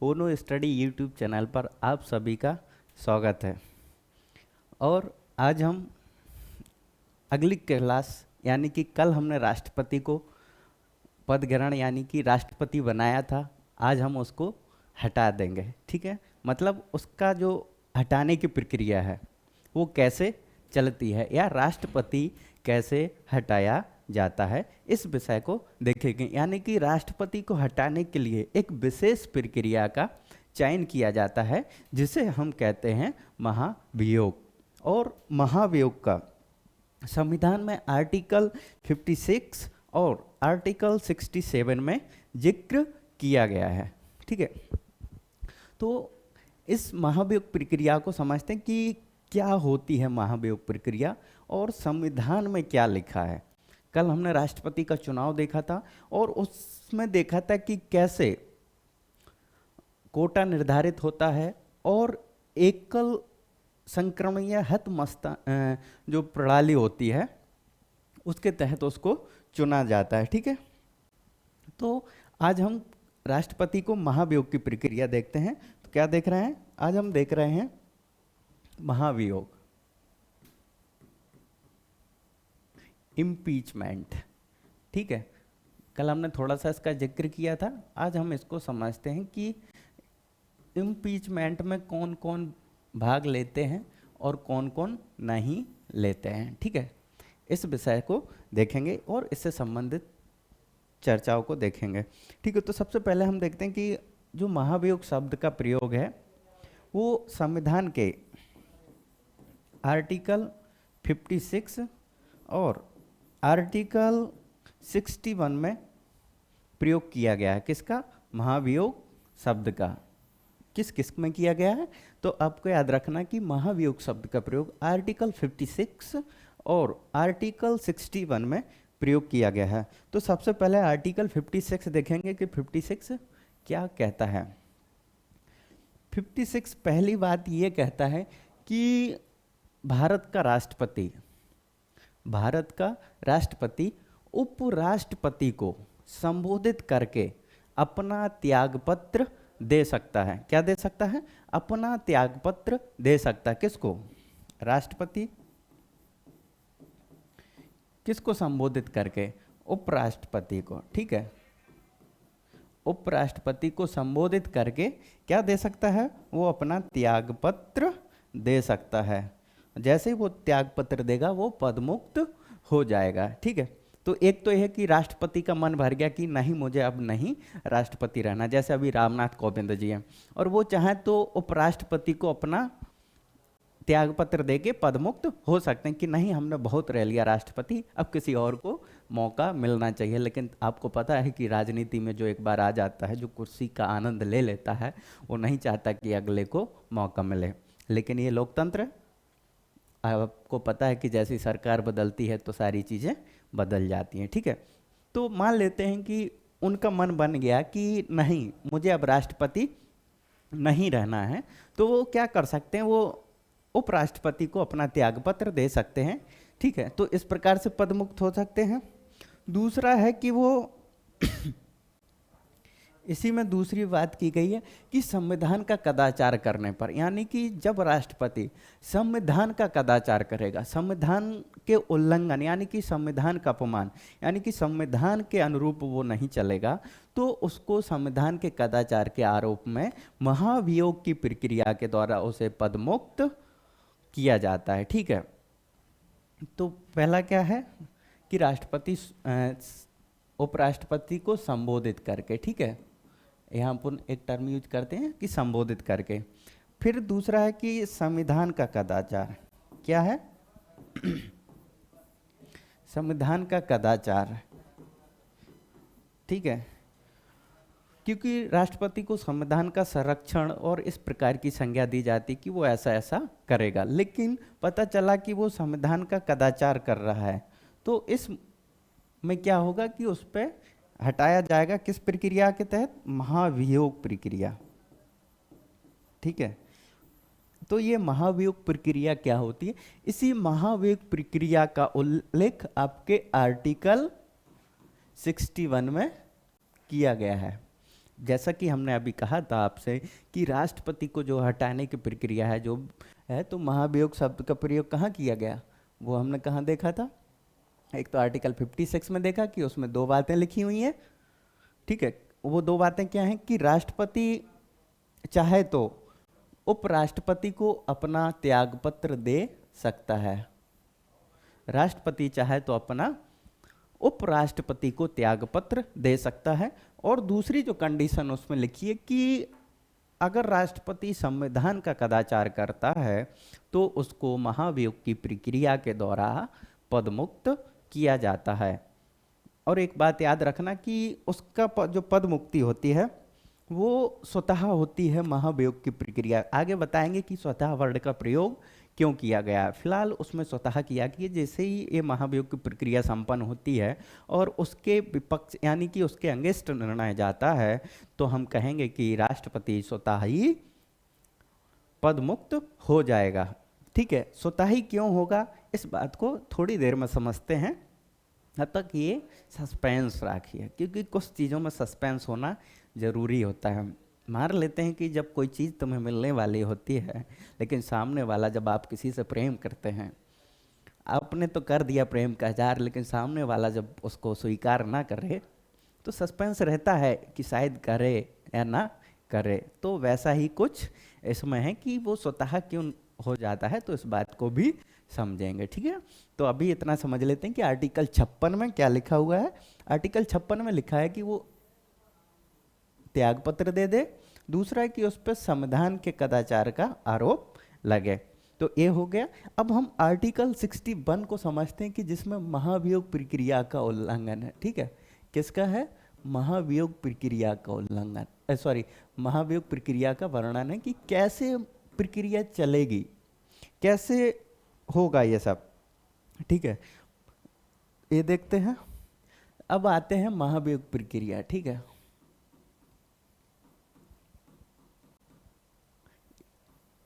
ओनो study YouTube channel पर आप सभी का स्वागत है। और आज हम अगली क्लास यानी कि कल हमने राष्ट्रपति को पद ग्रहण यानी कि राष्ट्रपति बनाया था, आज हम उसको हटा देंगे। ठीक है, मतलब उसका जो हटाने की प्रक्रिया है वो कैसे चलती है या राष्ट्रपति कैसे हटाया जाता है, इस विषय को देखेंगे। यानी कि राष्ट्रपति को हटाने के लिए एक विशेष प्रक्रिया का चयन किया जाता है जिसे हम कहते हैं महाभियोग। और महाभियोग का संविधान में आर्टिकल 56 और आर्टिकल 67 में जिक्र किया गया है। ठीक है, तो इस महाभियोग प्रक्रिया को समझते हैं कि क्या होती है महाभियोग प्रक्रिया और संविधान में क्या लिखा है। कल हमने राष्ट्रपति का चुनाव देखा था और उसमें देखा था कि कैसे कोटा निर्धारित होता है और एकल संक्रमणीय हतमस्ता जो प्रणाली होती है उसके तहत उसको चुना जाता है। ठीक है, तो आज हम राष्ट्रपति को महाभियोग की प्रक्रिया देखते हैं। तो क्या देख रहे हैं, आज हम देख रहे हैं महाभियोग, इम्पीचमेंट। ठीक है, कल हमने थोड़ा सा इसका जिक्र किया था, आज हम इसको समझते हैं कि इम्पीचमेंट में कौन कौन भाग लेते हैं और कौन कौन नहीं लेते हैं। ठीक है, इस विषय को देखेंगे और इससे संबंधित चर्चाओं को देखेंगे। ठीक है, तो सबसे पहले हम देखते हैं कि जो महाभियोग शब्द का प्रयोग है वो संविधान के आर्टिकल 56 और आर्टिकल 61 में प्रयोग किया गया है। किसका? महाभियोग शब्द का। किस किस में किया गया है? तो आपको याद रखना कि महाभियोग शब्द का प्रयोग आर्टिकल 56 और आर्टिकल 61 में प्रयोग किया गया है। तो सबसे पहले आर्टिकल 56 देखेंगे कि 56 क्या कहता है। 56 पहली बात ये कहता है कि भारत का राष्ट्रपति उपराष्ट्रपति को संबोधित करके अपना त्यागपत्र दे सकता है। क्या दे सकता है? अपना त्यागपत्र दे सकता है। किसको? राष्ट्रपति। किसको संबोधित करके? उपराष्ट्रपति को। ठीक है, उपराष्ट्रपति को संबोधित करके क्या दे सकता है? वो अपना त्यागपत्र दे सकता है। जैसे ही वो त्यागपत्र देगा वो पदमुक्त हो जाएगा। ठीक है, तो एक तो यह है कि राष्ट्रपति का मन भर गया कि नहीं, मुझे अब नहीं राष्ट्रपति रहना। जैसे अभी रामनाथ कोविंद जी हैं और वो चाहे तो उपराष्ट्रपति को अपना त्यागपत्र देके पदमुक्त हो सकते हैं कि नहीं, हमने बहुत रह लिया राष्ट्रपति, अब किसी और को मौका मिलना चाहिए। लेकिन आपको पता है कि राजनीति में जो एक बार आ जाता है, जो कुर्सी का आनंद ले लेता है, वो नहीं चाहता कि अगले को मौका मिले। लेकिन ये लोकतंत्र है। आपको पता है कि जैसी सरकार बदलती है तो सारी चीज़ें बदल जाती हैं। ठीक है, तो मान लेते हैं कि उनका मन बन गया कि नहीं, मुझे अब राष्ट्रपति नहीं रहना है, तो वो क्या कर सकते हैं? वो उपराष्ट्रपति को अपना त्यागपत्र दे सकते हैं। ठीक है, तो इस प्रकार से पदमुक्त हो सकते हैं। दूसरा है कि वो इसी में दूसरी बात की गई है कि संविधान का कदाचार करने पर, यानी कि जब राष्ट्रपति संविधान का कदाचार करेगा, संविधान के उल्लंघन यानी कि संविधान का अपमान यानी कि संविधान के अनुरूप वो नहीं चलेगा, तो उसको संविधान के कदाचार के आरोप में महाभियोग की प्रक्रिया के द्वारा उसे पदमुक्त किया जाता है। ठीक है, तो पहला क्या है कि राष्ट्रपति उपराष्ट्रपति को संबोधित करके। ठीक है, यहाँ अपन एक टर्म यूज करते हैं कि संबोधित करके। फिर दूसरा है कि संविधान का कदाचार। क्या है? संविधान का कदाचार। ठीक है, क्योंकि राष्ट्रपति को संविधान का संरक्षण और इस प्रकार की संज्ञा दी जाती कि वो ऐसा ऐसा करेगा, लेकिन पता चला कि वो संविधान का कदाचार कर रहा है, तो इस में क्या होगा कि उस पर हटाया जाएगा। किस प्रक्रिया के तहत? महाभियोग प्रक्रिया। ठीक है, तो ये महाभियोग प्रक्रिया क्या होती है? इसी महाभियोग प्रक्रिया का उल्लेख आपके आर्टिकल 61 में किया गया है। जैसा कि हमने अभी कहा था आपसे कि राष्ट्रपति को जो हटाने की प्रक्रिया है जो है, तो महाभियोग शब्द का प्रयोग कहाँ किया गया, वो हमने कहाँ देखा था। एक तो आर्टिकल 56 में देखा कि उसमें दो बातें लिखी हुई हैं, ठीक है। वो दो बातें क्या हैं कि राष्ट्रपति चाहे तो उपराष्ट्रपति को अपना त्यागपत्र दे सकता है, राष्ट्रपति चाहे तो अपना उपराष्ट्रपति को त्यागपत्र दे सकता है। और दूसरी जो कंडीशन उसमें लिखी है कि अगर राष्ट्रपति संविधान का कदाचार करता है तो उसको महाभियोग की प्रक्रिया के द्वारा पदमुक्त किया जाता है। और एक बात याद रखना कि उसका जो पद मुक्ति होती है वो स्वतः होती है महाभियोग की प्रक्रिया। आगे बताएंगे कि स्वतः वर्ड का प्रयोग क्यों किया गया। फिलहाल उसमें स्वतः किया कि जैसे ही ये महाभियोग की प्रक्रिया संपन्न होती है और उसके विपक्ष यानी कि उसके अंगेष्ट निर्णय जाता है तो हम कहेंगे कि राष्ट्रपति स्वतः ही पद मुक्त हो जाएगा, ठीक है। स्वतः ही क्यों होगा इस बात को थोड़ी देर में समझते हैं, तब तक ये सस्पेंस राखिए क्योंकि कुछ चीज़ों में सस्पेंस होना ज़रूरी होता है। मान लेते हैं कि जब कोई चीज़ तुम्हें मिलने वाली होती है लेकिन सामने वाला, जब आप किसी से प्रेम करते हैं, आपने तो कर दिया प्रेम का इजहार लेकिन सामने वाला जब उसको स्वीकार ना करे तो सस्पेंस रहता है कि शायद करे या ना करे। तो वैसा ही कुछ इसमें है कि वो स्वतः क्यों हो जाता है, तो इस बात को भी समझेंगे, ठीक है। तो अभी इतना समझ लेते हैं कि आर्टिकल 56 में क्या लिखा हुआ है। आर्टिकल 56 में लिखा है कि वो त्यागपत्र दे दे, दूसरा है कि उस पर संविधान के कदाचार का आरोप लगे। तो ये हो गया। अब हम आर्टिकल 61 को समझते हैं कि जिसमें महाभियोग प्रक्रिया का उल्लंघन है, ठीक है। किसका है, महाभियोग प्रक्रिया का उल्लंघन, सॉरी महाभियोग प्रक्रिया का वर्णन है कि कैसे प्रक्रिया चलेगी, कैसे होगा ये सब, ठीक है। ये देखते हैं। अब आते हैं महाभियोग प्रक्रिया, ठीक है।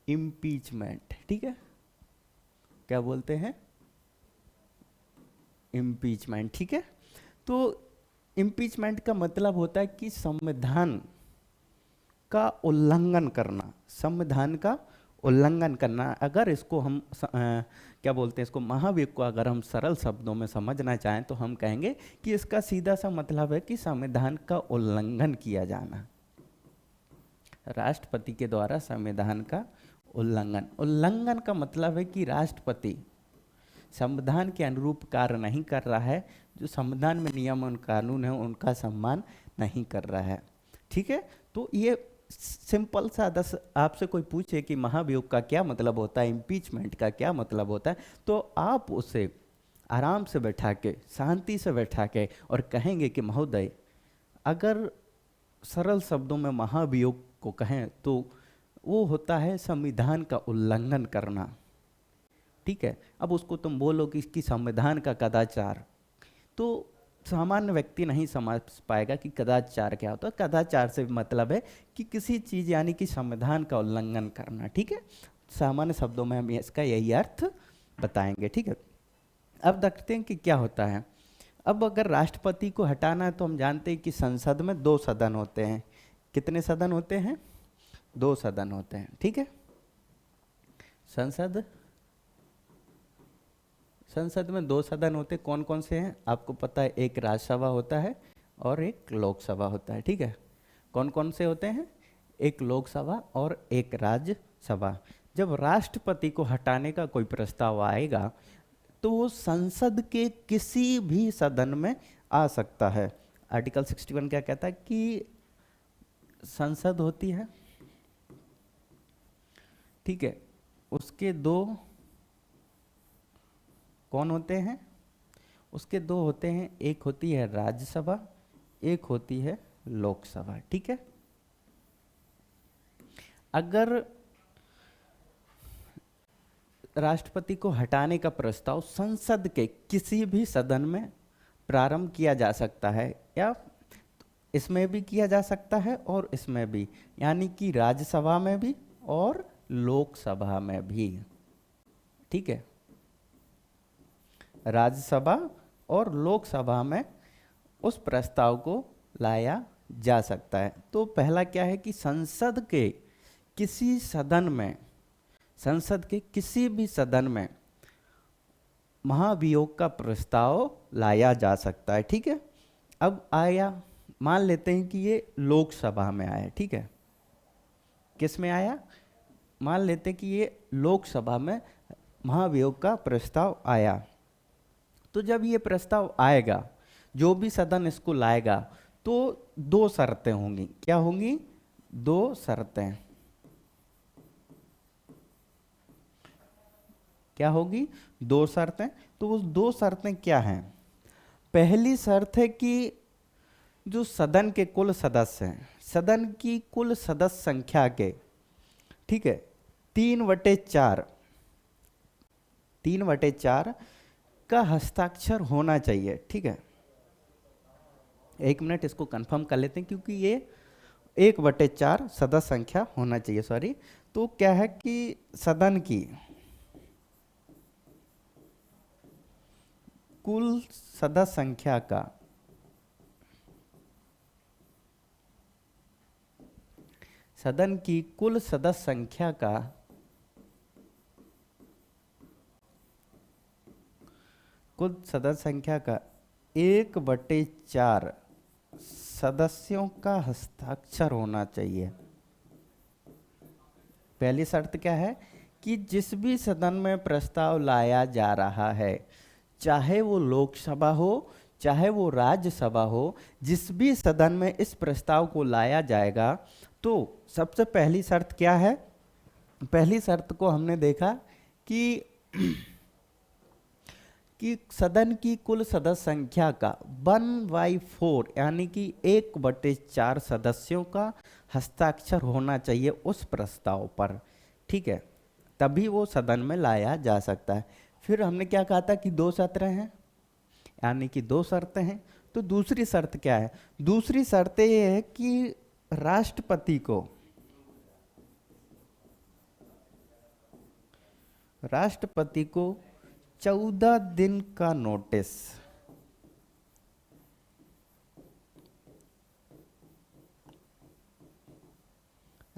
इम्पीचमेंट, ठीक है, क्या बोलते हैं, इम्पीचमेंट, ठीक है। तो इम्पीचमेंट का मतलब होता है कि संविधान का उल्लंघन करना, संविधान का उल्लंघन करना। अगर इसको हम क्या बोलते हैं, इसको महाभियोग को अगर हम सरल शब्दों में समझना चाहें तो हम कहेंगे कि इसका सीधा सा मतलब है कि संविधान का उल्लंघन किया जाना, राष्ट्रपति के द्वारा संविधान का उल्लंघन। उल्लंघन का मतलब है कि राष्ट्रपति संविधान के अनुरूप कार्य नहीं कर रहा है, जो संविधान में नियम और कानून है उनका सम्मान नहीं कर रहा है, ठीक है। तो ये सिंपल सा, दस आपसे कोई पूछे कि महाभियोग का क्या मतलब होता है, इम्पीचमेंट का क्या मतलब होता है, तो आप उसे आराम से बैठा के, शांति से बैठा के और कहेंगे कि महोदय, अगर सरल शब्दों में महाभियोग को कहें तो वो होता है संविधान का उल्लंघन करना, ठीक है। अब उसको तुम बोलो कि इसकी संविधान का कदाचार, तो सामान्य व्यक्ति नहीं समझ पाएगा कि कदाचार क्या होता है। कदाचार से मतलब है कि किसी चीज़ यानी कि संविधान का उल्लंघन करना, ठीक है। सामान्य शब्दों में हम इसका यही अर्थ बताएंगे, ठीक है। अब देखते हैं कि क्या होता है। अब अगर राष्ट्रपति को हटाना है तो हम जानते हैं कि संसद में 2 सदन होते हैं। कितने सदन होते हैं, 2 सदन होते हैं, ठीक है। संसद में 2 सदन होते, कौन कौन से हैं आपको पता है, एक राज्यसभा होता है और एक लोकसभा होता है, ठीक है। कौन कौन से होते हैं, एक लोकसभा और एक राज्यसभा। जब राष्ट्रपति को हटाने का कोई प्रस्ताव आएगा तो वो संसद के किसी भी सदन में आ सकता है। आर्टिकल 61 क्या कहता है कि संसद होती है, ठीक है, उसके 2 कौन होते हैं, उसके 2 होते हैं, एक होती है राज्यसभा, एक होती है लोकसभा, ठीक है। अगर राष्ट्रपति को हटाने का प्रस्ताव संसद के किसी भी सदन में प्रारंभ किया जा सकता है, या इसमें भी किया जा सकता है और इसमें भी, यानी कि राज्यसभा में भी और लोकसभा में भी, ठीक है। राज्यसभा और लोकसभा में उस प्रस्ताव को लाया जा सकता है। तो पहला क्या है कि संसद के किसी सदन में, संसद के किसी भी सदन में महाभियोग का प्रस्ताव लाया जा सकता है। ठीक है, अब आया, मान लेते हैं कि ये लोकसभा में आया। ठीक है, किस में आया? मान लेते हैं कि ये लोकसभा में महाभियोग का प्रस्ताव आया। तो जब ये प्रस्ताव आएगा, जो भी सदन इसको लाएगा, तो दो शर्तें होंगी। क्या होंगी? दो शर्तें। क्या होगी? दो शर्तें। तो वो दो शर्तें क्या हैं? पहली शर्त है कि जो सदन के कुल सदस्य हैं, सदन की कुल सदस्य संख्या के, ठीक है, 3/4 3/4 का हस्ताक्षर होना चाहिए। ठीक है, एक मिनट इसको कंफर्म कर लेते हैं, क्योंकि ये 1/4 सदस्य संख्या होना चाहिए, सॉरी। तो क्या है कि सदन की कुल सदस्य संख्या का सदन की कुल सदस्य संख्या का कुल सदस्य संख्या का 1/4 सदस्यों का हस्ताक्षर होना चाहिए। पहली शर्त क्या है कि जिस भी सदन में प्रस्ताव लाया जा रहा है, चाहे वो लोकसभा हो चाहे वो राज्यसभा हो, जिस भी सदन में इस प्रस्ताव को लाया जाएगा, तो सबसे पहली शर्त क्या है? पहली शर्त को हमने देखा कि कि सदन की कुल सदस्य संख्या का 1/4 यानी कि 1/4 सदस्यों का हस्ताक्षर होना चाहिए उस प्रस्ताव पर। ठीक है, तभी वो सदन में लाया जा सकता है। फिर हमने क्या कहा था कि दो शर्तें हैं, यानी कि दो शर्तें हैं। तो दूसरी शर्त क्या है? दूसरी शर्त ये है कि राष्ट्रपति को 14 दिन का नोटिस,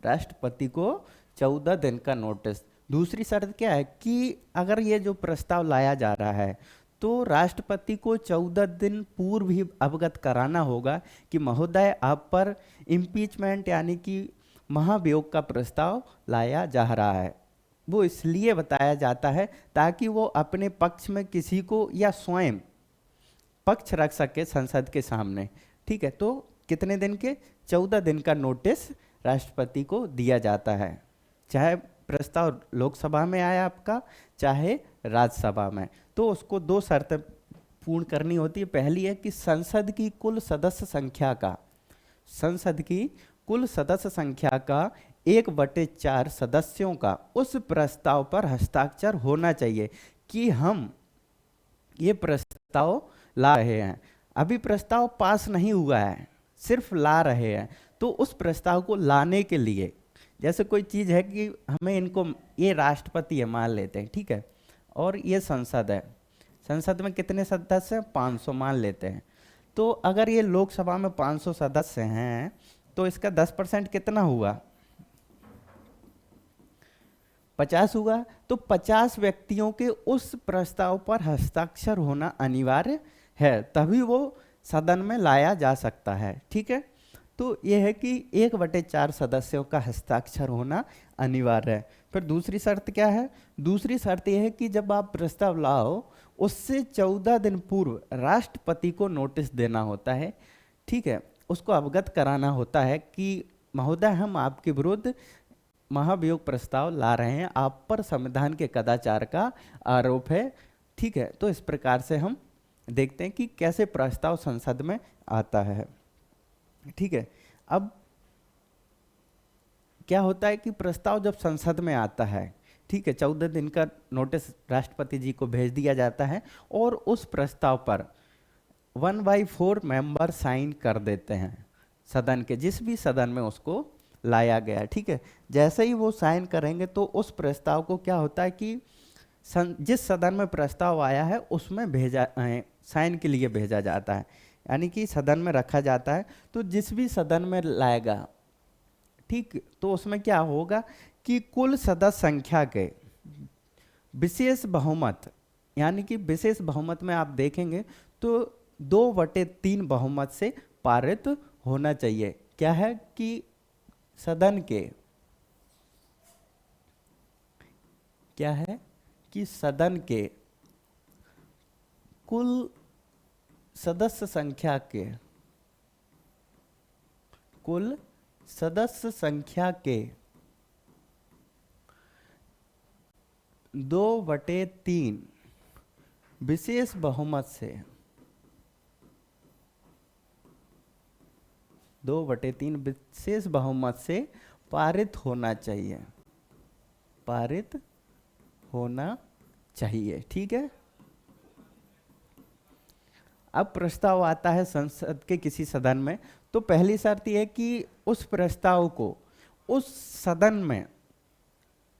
राष्ट्रपति को 14 दिन का नोटिस। दूसरी शर्त क्या है कि अगर ये जो प्रस्ताव लाया जा रहा है, तो राष्ट्रपति को 14 दिन पूर्व ही अवगत कराना होगा कि महोदय, आप पर इम्पीचमेंट यानी कि महाभियोग का प्रस्ताव लाया जा रहा है। वो इसलिए बताया जाता है ताकि वो अपने पक्ष में किसी को या स्वयं पक्ष रख सके संसद के सामने। ठीक है, तो कितने दिन के? 14 दिन का नोटिस राष्ट्रपति को दिया जाता है, चाहे प्रस्ताव लोकसभा में आया आपका, चाहे राज्यसभा में। तो उसको दो शर्तें पूर्ण करनी होती है। पहली है कि संसद की कुल सदस्य संख्या का, संसद की कुल सदस्य संख्या का 1/4 सदस्यों का उस प्रस्ताव पर हस्ताक्षर होना चाहिए कि हम ये प्रस्ताव ला रहे हैं। अभी प्रस्ताव पास नहीं हुआ है, सिर्फ ला रहे हैं। तो उस प्रस्ताव को लाने के लिए, जैसे कोई चीज़ है कि हमें इनको, ये राष्ट्रपति है मान लेते हैं, ठीक है, और ये संसद है। संसद में कितने सदस्य हैं? 500 मान लेते हैं। तो अगर ये लोकसभा में 500 सदस्य हैं, तो इसका 10% कितना हुआ? 50 हुआ। तो 50 व्यक्तियों के उस प्रस्ताव पर हस्ताक्षर होना अनिवार्य है, तभी वो सदन में लाया जा सकता है। ठीक है, तो ये है कि 1/4 सदस्यों का हस्ताक्षर होना अनिवार्य है। फिर दूसरी शर्त क्या है? दूसरी शर्त यह है कि जब आप प्रस्ताव लाओ, उससे 14 दिन पूर्व राष्ट्रपति को नोटिस देना होता है। ठीक है, उसको अवगत कराना होता है कि महोदय, हम आपके विरुद्ध महाभियोग प्रस्ताव ला रहे हैं, आप पर संविधान के कदाचार का आरोप है। ठीक है, तो इस प्रकार से हम देखते हैं कि कैसे प्रस्ताव संसद में आता है। ठीक है, अब क्या होता है कि प्रस्ताव जब संसद में आता है, ठीक है, 14 दिन का नोटिस राष्ट्रपति जी को भेज दिया जाता है और उस प्रस्ताव पर 1/4 मेंबर साइन कर देते हैं सदन के, जिस भी सदन में उसको लाया गया। ठीक है, जैसे ही वो साइन करेंगे तो उस प्रस्ताव को क्या होता है कि जिस सदन में प्रस्ताव आया है उसमें भेजा साइन के लिए भेजा जाता है। यानी कि सदन में रखा जाता है, तो जिस भी सदन में लाएगा, ठीक, तो उसमें क्या होगा कि कुल सदस्य संख्या के विशेष बहुमत, यानी कि विशेष बहुमत में आप देखेंगे तो 2/3 बहुमत से पारित होना चाहिए। क्या है कि सदन के, क्या है कि सदन के कुल सदस्य संख्या के, कुल सदस्य संख्या के 2/3 विशेष बहुमत से, 2/3 विशेष बहुमत से पारित होना चाहिए, पारित होना चाहिए। ठीक है। अब प्रस्ताव आता है संसद के किसी सदन में, तो पहली शर्त यह है कि उस प्रस्ताव को उस सदन में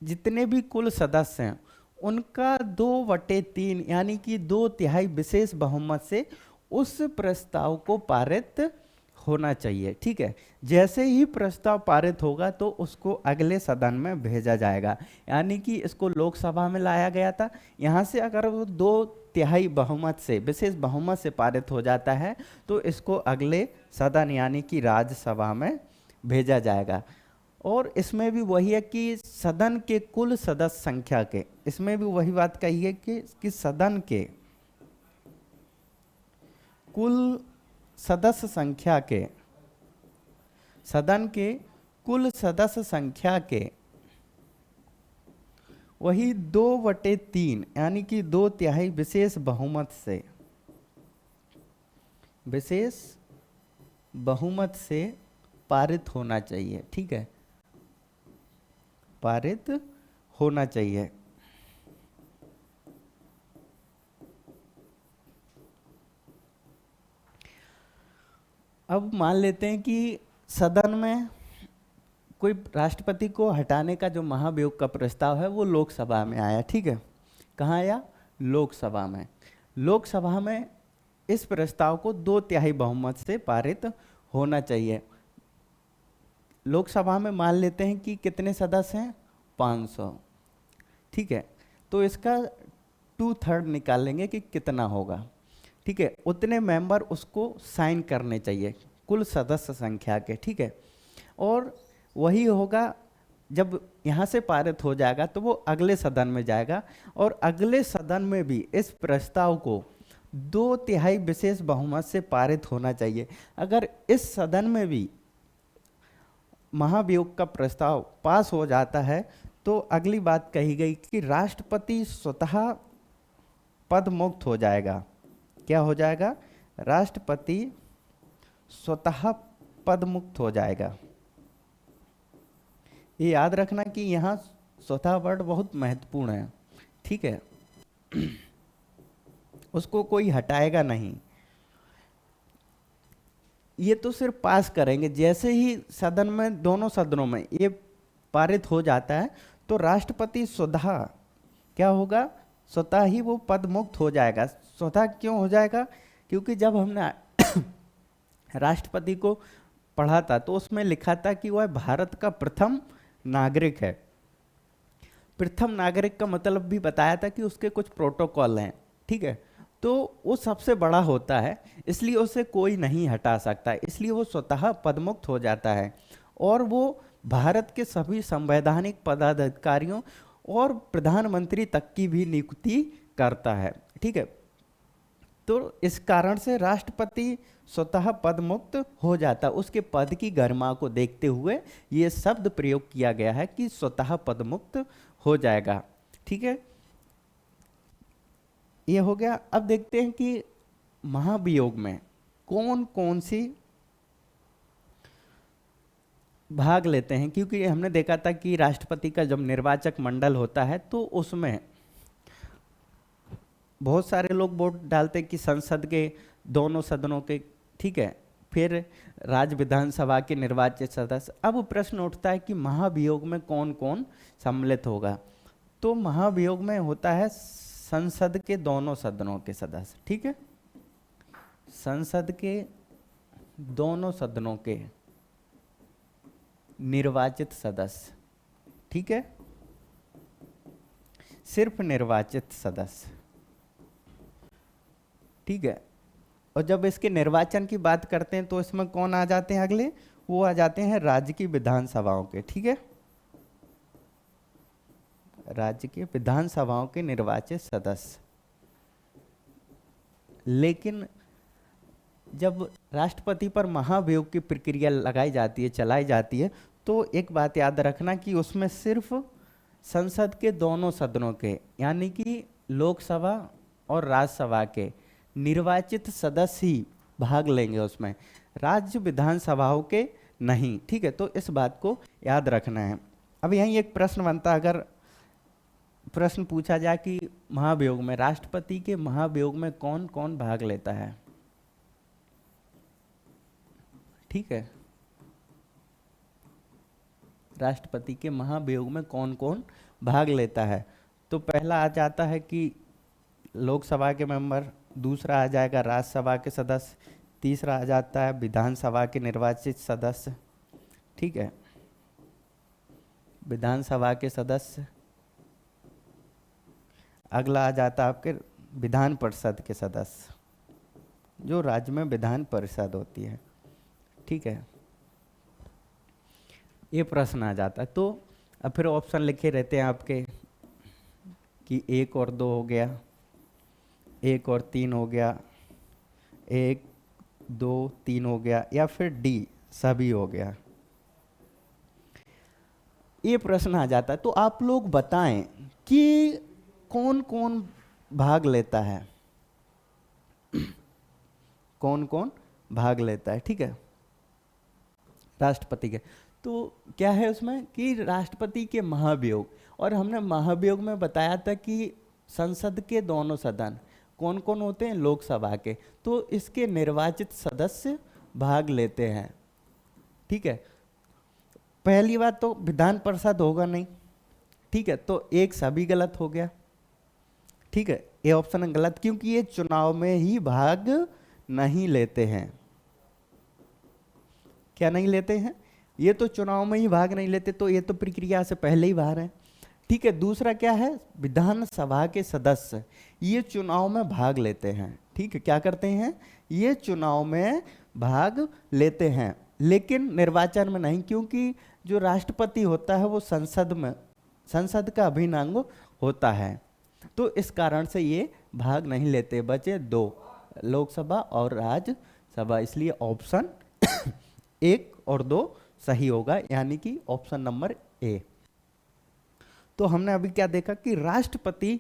जितने भी कुल सदस्य हैं उनका 2/3 यानी कि 2/3 विशेष बहुमत से उस प्रस्ताव को पारित होना चाहिए। ठीक है। जैसे ही प्रस्ताव पारित होगा तो उसको अगले सदन में भेजा जाएगा, यानी कि इसको लोकसभा में लाया गया था, यहाँ से अगर वो 2/3 बहुमत से, विशेष बहुमत से पारित हो जाता है तो इसको अगले सदन यानी कि राज्यसभा में भेजा जाएगा। और इसमें भी वही है कि सदन के कुल सदस्य संख्या के, इसमें भी वही बात कही है कि सदन के कुल सदस्य संख्या के, सदन के कुल सदस्य संख्या के वही 2/3 यानी कि 2/3 विशेष बहुमत से, विशेष बहुमत से पारित होना चाहिए। ठीक है, पारित होना चाहिए। अब मान लेते हैं कि सदन में कोई राष्ट्रपति को हटाने का जो महाभियोग का प्रस्ताव है वो लोकसभा में आया। ठीक है, कहाँ आया? लोकसभा में। लोकसभा में इस प्रस्ताव को 2/3 बहुमत से पारित होना चाहिए। लोकसभा में मान लेते हैं कि कितने सदस्य हैं? 500। ठीक है, तो इसका 2/3 निकालेंगे कि कितना होगा। ठीक है, उतने मेंबर उसको साइन करने चाहिए कुल सदस्य संख्या के। ठीक है, और वही होगा जब यहाँ से पारित हो जाएगा तो वो अगले सदन में जाएगा, और अगले सदन में भी इस प्रस्ताव को 2/3 विशेष बहुमत से पारित होना चाहिए। अगर इस सदन में भी महाभियोग का प्रस्ताव पास हो जाता है तो अगली बात कही गई कि राष्ट्रपति स्वतः पद मुक्त हो जाएगा। क्या हो जाएगा? राष्ट्रपति स्वतः पद मुक्त हो जाएगा। ये याद रखना कि यहाँ स्वतः वर्ड बहुत महत्वपूर्ण है। ठीक है, उसको कोई हटाएगा नहीं, ये तो सिर्फ पास करेंगे। जैसे ही सदन में, दोनों सदनों में ये पारित हो जाता है तो राष्ट्रपति स्वतः क्या होगा? स्वतः ही वो पद मुक्त हो जाएगा। स्वतः क्यों हो जाएगा? क्योंकि जब हमने राष्ट्रपति को पढ़ा था तो उसमें लिखा था कि वह भारत का प्रथम नागरिक है। प्रथम नागरिक का मतलब भी बताया था कि उसके कुछ प्रोटोकॉल हैं। ठीक है, तो वो सबसे बड़ा होता है, इसलिए उसे कोई नहीं हटा सकता, इसलिए वो स्वतः पदमुक्त हो जाता है। और वो भारत के सभी संवैधानिक पदाधिकारियों और प्रधानमंत्री तक की भी नियुक्ति करता है। ठीक है, तो इस कारण से राष्ट्रपति स्वतः पदमुक्त हो जाता। उसके पद की गरिमा को देखते हुए ये शब्द प्रयोग किया गया है कि स्वतः पदमुक्त हो जाएगा। ठीक है, ये हो गया। अब देखते हैं कि महाभियोग में कौन कौन सी भाग लेते हैं, क्योंकि हमने देखा था कि राष्ट्रपति का जब निर्वाचक मंडल होता है तो उसमें बहुत सारे लोग वोट डालते हैं कि संसद के दोनों सदनों के। ठीक है, फिर राज्य विधानसभा के निर्वाचित सदस्य। अब प्रश्न उठता है कि महाभियोग में कौन कौन सम्मिलित होगा? तो महाभियोग में होता है संसद के दोनों सदनों के सदस्य। ठीक है, संसद के दोनों सदनों के निर्वाचित सदस्य, ठीक है, सिर्फ निर्वाचित सदस्य, ठीक है। और जब इसके निर्वाचन की बात करते हैं तो इसमें कौन आ जाते हैं अगले, वो आ जाते हैं राज्य की विधानसभाओं के, ठीक है, राज्य के विधानसभाओं के निर्वाचित सदस्य। लेकिन जब राष्ट्रपति पर महाभियोग की प्रक्रिया लगाई जाती है, चलाई जाती है, तो एक बात याद रखना कि उसमें सिर्फ संसद के दोनों सदनों के, यानी कि लोकसभा और राज्यसभा के निर्वाचित सदस्य ही भाग लेंगे उसमें, राज्य विधानसभाओं के नहीं, ठीक है। तो इस बात को याद रखना है। अब यहीं एक प्रश्न बनता है, अगर प्रश्न पूछा जाए कि महाभियोग में, राष्ट्रपति के महाभियोग में कौन कौन भाग लेता है, ठीक है, राष्ट्रपति के महाभियोग में कौन कौन भाग लेता है, तो पहला आ जाता है कि लोकसभा के मेंबर, दूसरा आ जाएगा राज्यसभा के सदस्य, तीसरा आ जाता है विधानसभा के निर्वाचित सदस्य, ठीक है, विधानसभा के सदस्य, अगला आ जाता है आपके विधान परिषद के सदस्य, जो राज्य में विधान परिषद होती है, ठीक है। ये प्रश्न आ जाता है। तो अब फिर ऑप्शन लिखे रहते हैं आपके कि 1 और 2 हो गया, 1 और 3 हो गया, 1 2 3 हो गया, या फिर डी सभी हो गया। ये प्रश्न आ जाता है। तो आप लोग बताएं कि कौन कौन भाग लेता है, कौन कौन भाग लेता है, ठीक है, राष्ट्रपति के। तो क्या है उसमें कि राष्ट्रपति के महाभियोग, और हमने महाभियोग में बताया था कि संसद के दोनों सदन कौन कौन होते हैं, लोकसभा के, तो इसके निर्वाचित सदस्य भाग लेते हैं, ठीक है। पहली बात तो विधान परिषद होगा नहीं, ठीक है, तो एक सभी गलत हो गया, ठीक है, ये ऑप्शन गलत, क्योंकि ये चुनाव में ही भाग नहीं लेते हैं। क्या नहीं लेते हैं, ये तो चुनाव में ही भाग नहीं लेते, तो ये तो प्रक्रिया से पहले ही बाहर है, ठीक है। दूसरा क्या है, विधानसभा के सदस्य ये चुनाव में भाग लेते हैं, ठीक है, क्या करते हैं, ये चुनाव में भाग लेते हैं, लेकिन निर्वाचन में नहीं, क्योंकि जो राष्ट्रपति होता है वो संसद में, संसद का अभिन्न अंग होता है, तो इस कारण से ये भाग नहीं लेते। बचे 2, लोकसभा और राज्यसभा, इसलिए ऑप्शन 1 और 2 सही होगा, यानी कि ऑप्शन नंबर ए। तो हमने अभी क्या देखा कि राष्ट्रपति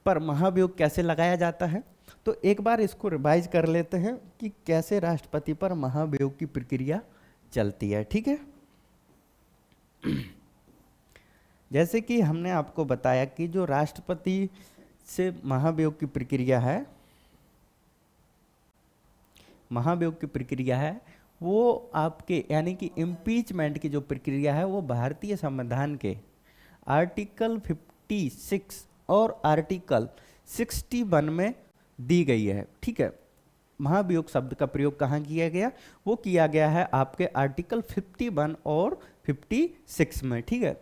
पर महाभियोग कैसे लगाया जाता है, तो एक बार इसको रिवाइज कर लेते हैं कि कैसे राष्ट्रपति पर महाभियोग की प्रक्रिया चलती है, ठीक है। जैसे कि हमने आपको बताया कि जो राष्ट्रपति से महाभियोग की प्रक्रिया है, महाभियोग की प्रक्रिया है वो आपके, यानी कि इम्पीचमेंट की जो प्रक्रिया है वो भारतीय संविधान के आर्टिकल 56 और आर्टिकल 61 में दी गई है, ठीक है। महाभियोग शब्द का प्रयोग कहाँ किया गया, वो किया गया है आपके आर्टिकल 51 और 56 में, ठीक है।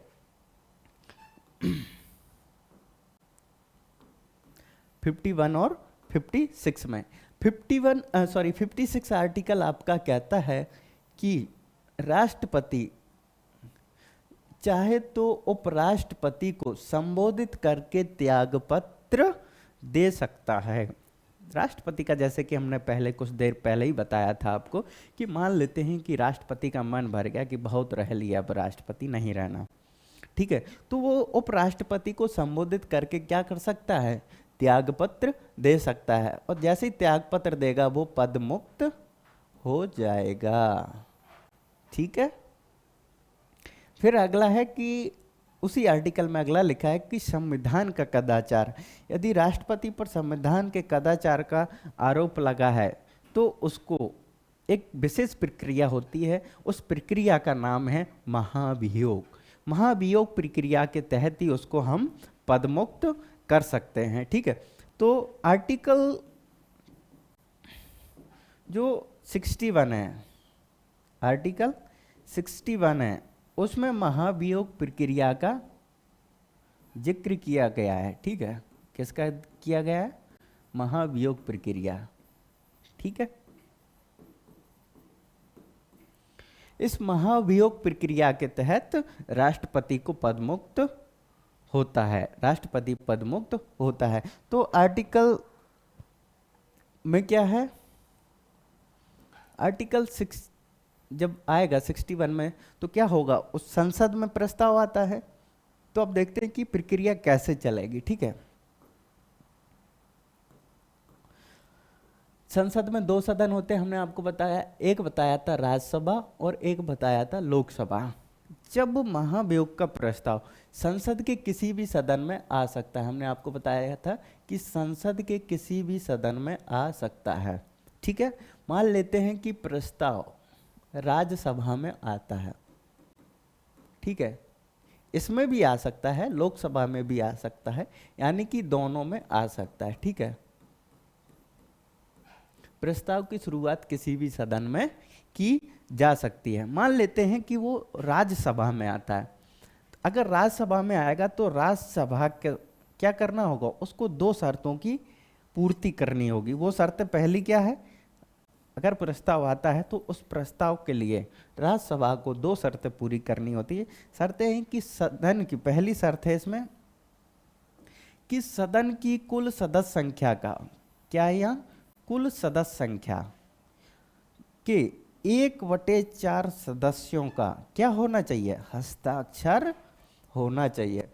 51 और 56 में, 56 आर्टिकल आपका कहता है कि राष्ट्रपति चाहे तो उपराष्ट्रपति को संबोधित करके त्यागपत्र दे सकता है। राष्ट्रपति का, जैसे कि हमने पहले कुछ देर पहले ही बताया था आपको, कि मान लेते हैं कि राष्ट्रपति का मन भर गया कि बहुत रह लिया, अब राष्ट्रपति नहीं रहना, ठीक है, तो वो उपराष्ट्रपति को संबोधित करके क्या कर सकता है, त्यागपत्र दे सकता है, और जैसे ही त्यागपत्र देगा वो पद मुक्त हो जाएगा, ठीक है। फिर अगला है कि उसी आर्टिकल में अगला लिखा है कि संविधान का कदाचार, यदि राष्ट्रपति पर संविधान के कदाचार का आरोप लगा है तो उसको एक विशेष प्रक्रिया होती है, उस प्रक्रिया का नाम है महाभियोग। महाभियोग प्रक्रिया के तहत ही उसको हम पदमुक्त कर सकते हैं, ठीक है। तो आर्टिकल जो 61 है, आर्टिकल 61 है, उसमें महाभियोग प्रक्रिया का जिक्र किया गया है। ठीक है, किसका किया गया है? महाभियोग प्रक्रिया। ठीक है, इस महाभियोग प्रक्रिया के तहत राष्ट्रपति को पदमुक्त होता है, राष्ट्रपति पदमुक्त होता है। तो आर्टिकल में क्या है? आर्टिकल 6 जब आएगा 61 में तो क्या होगा? उस संसद में प्रस्ताव आता है, तो अब देखते हैं कि प्रक्रिया कैसे चलेगी। ठीक है, संसद में 2 सदन होते हैं, हमने आपको बताया। एक बताया था राज्यसभा और एक बताया था लोकसभा। जब महाभियोग का प्रस्ताव संसद के किसी भी सदन में आ सकता है, हमने आपको बताया था कि संसद के किसी भी सदन में आ सकता है। ठीक है, मान लेते हैं कि प्रस्ताव राज्यसभा में आता है। ठीक है, इसमें भी आ सकता है, लोकसभा में भी आ सकता है, यानी कि दोनों में आ सकता है। ठीक है, प्रस्ताव की शुरुआत किसी भी सदन में की जा सकती है। मान लेते हैं कि वो राज्यसभा में आता है। अगर राज्यसभा में आएगा तो राज्यसभा के क्या करना होगा? उसको 2 शर्तों की पूर्ति करनी होगी। वो शर्त पहली क्या है? अगर प्रस्ताव आता है तो उस प्रस्ताव के लिए राज्यसभा को 2 शर्तें पूरी करनी होती है। शर्तें हैं कि सदन की, पहली शर्त है इसमें कि सदन की कुल सदस्य संख्या का, क्या है यहाँ? कुल सदस्य संख्या के 1/4 सदस्यों का क्या होना चाहिए? हस्ताक्षर होना चाहिए।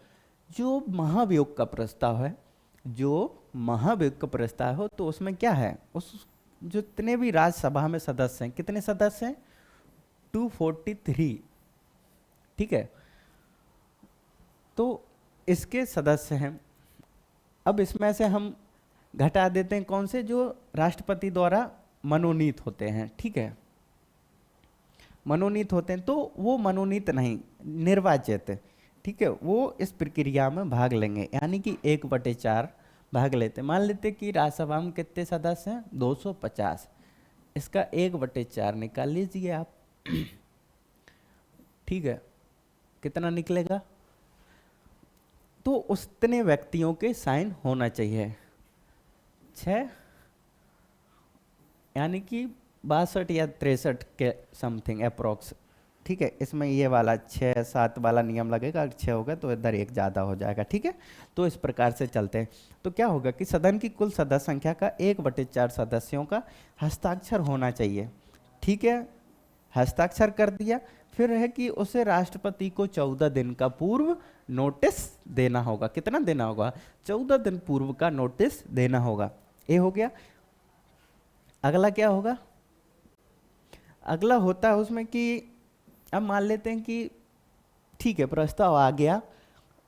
जो महाभियोग का प्रस्ताव है, जो महाभियोग का प्रस्ताव हो, तो उसमें क्या है? उस जितने भी राज्यसभा में सदस्य हैं, कितने सदस्य हैं? 243। ठीक है, तो इसके सदस्य हैं। अब इसमें से हम घटा देते हैं कौन से? जो राष्ट्रपति द्वारा मनोनीत होते हैं। ठीक है, मनोनीत होते हैं, तो वो मनोनीत नहीं, निर्वाचित। ठीक है, वो इस प्रक्रिया में भाग लेंगे, यानी कि 1/4 भाग लेते हैं। मान लेते कि राज्यसभा में कितने सदस्य हैं? 250। इसका 1/4 निकाल लीजिए आप। ठीक है, कितना निकलेगा? तो उतने व्यक्तियों के साइन होना चाहिए, 6, यानी कि 62 या 63 के समथिंग अप्रोक्स। ठीक है, इसमें ये वाला 6-7 वाला नियम लगेगा, अगर 6 होगा तो इधर 1 ज़्यादा हो जाएगा। ठीक है, तो इस प्रकार से चलते हैं। तो क्या होगा कि सदन की कुल सदस्य संख्या का 1/4 सदस्यों का हस्ताक्षर होना चाहिए। ठीक है, हस्ताक्षर कर दिया, फिर है कि उसे राष्ट्रपति को 14 दिन का पूर्व नोटिस देना होगा। कितना देना होगा? 14 दिन पूर्व का नोटिस देना होगा। ये हो गया। अगला क्या होगा? अगला होता है उसमें कि अब मान लेते हैं कि ठीक है, प्रस्ताव आ गया,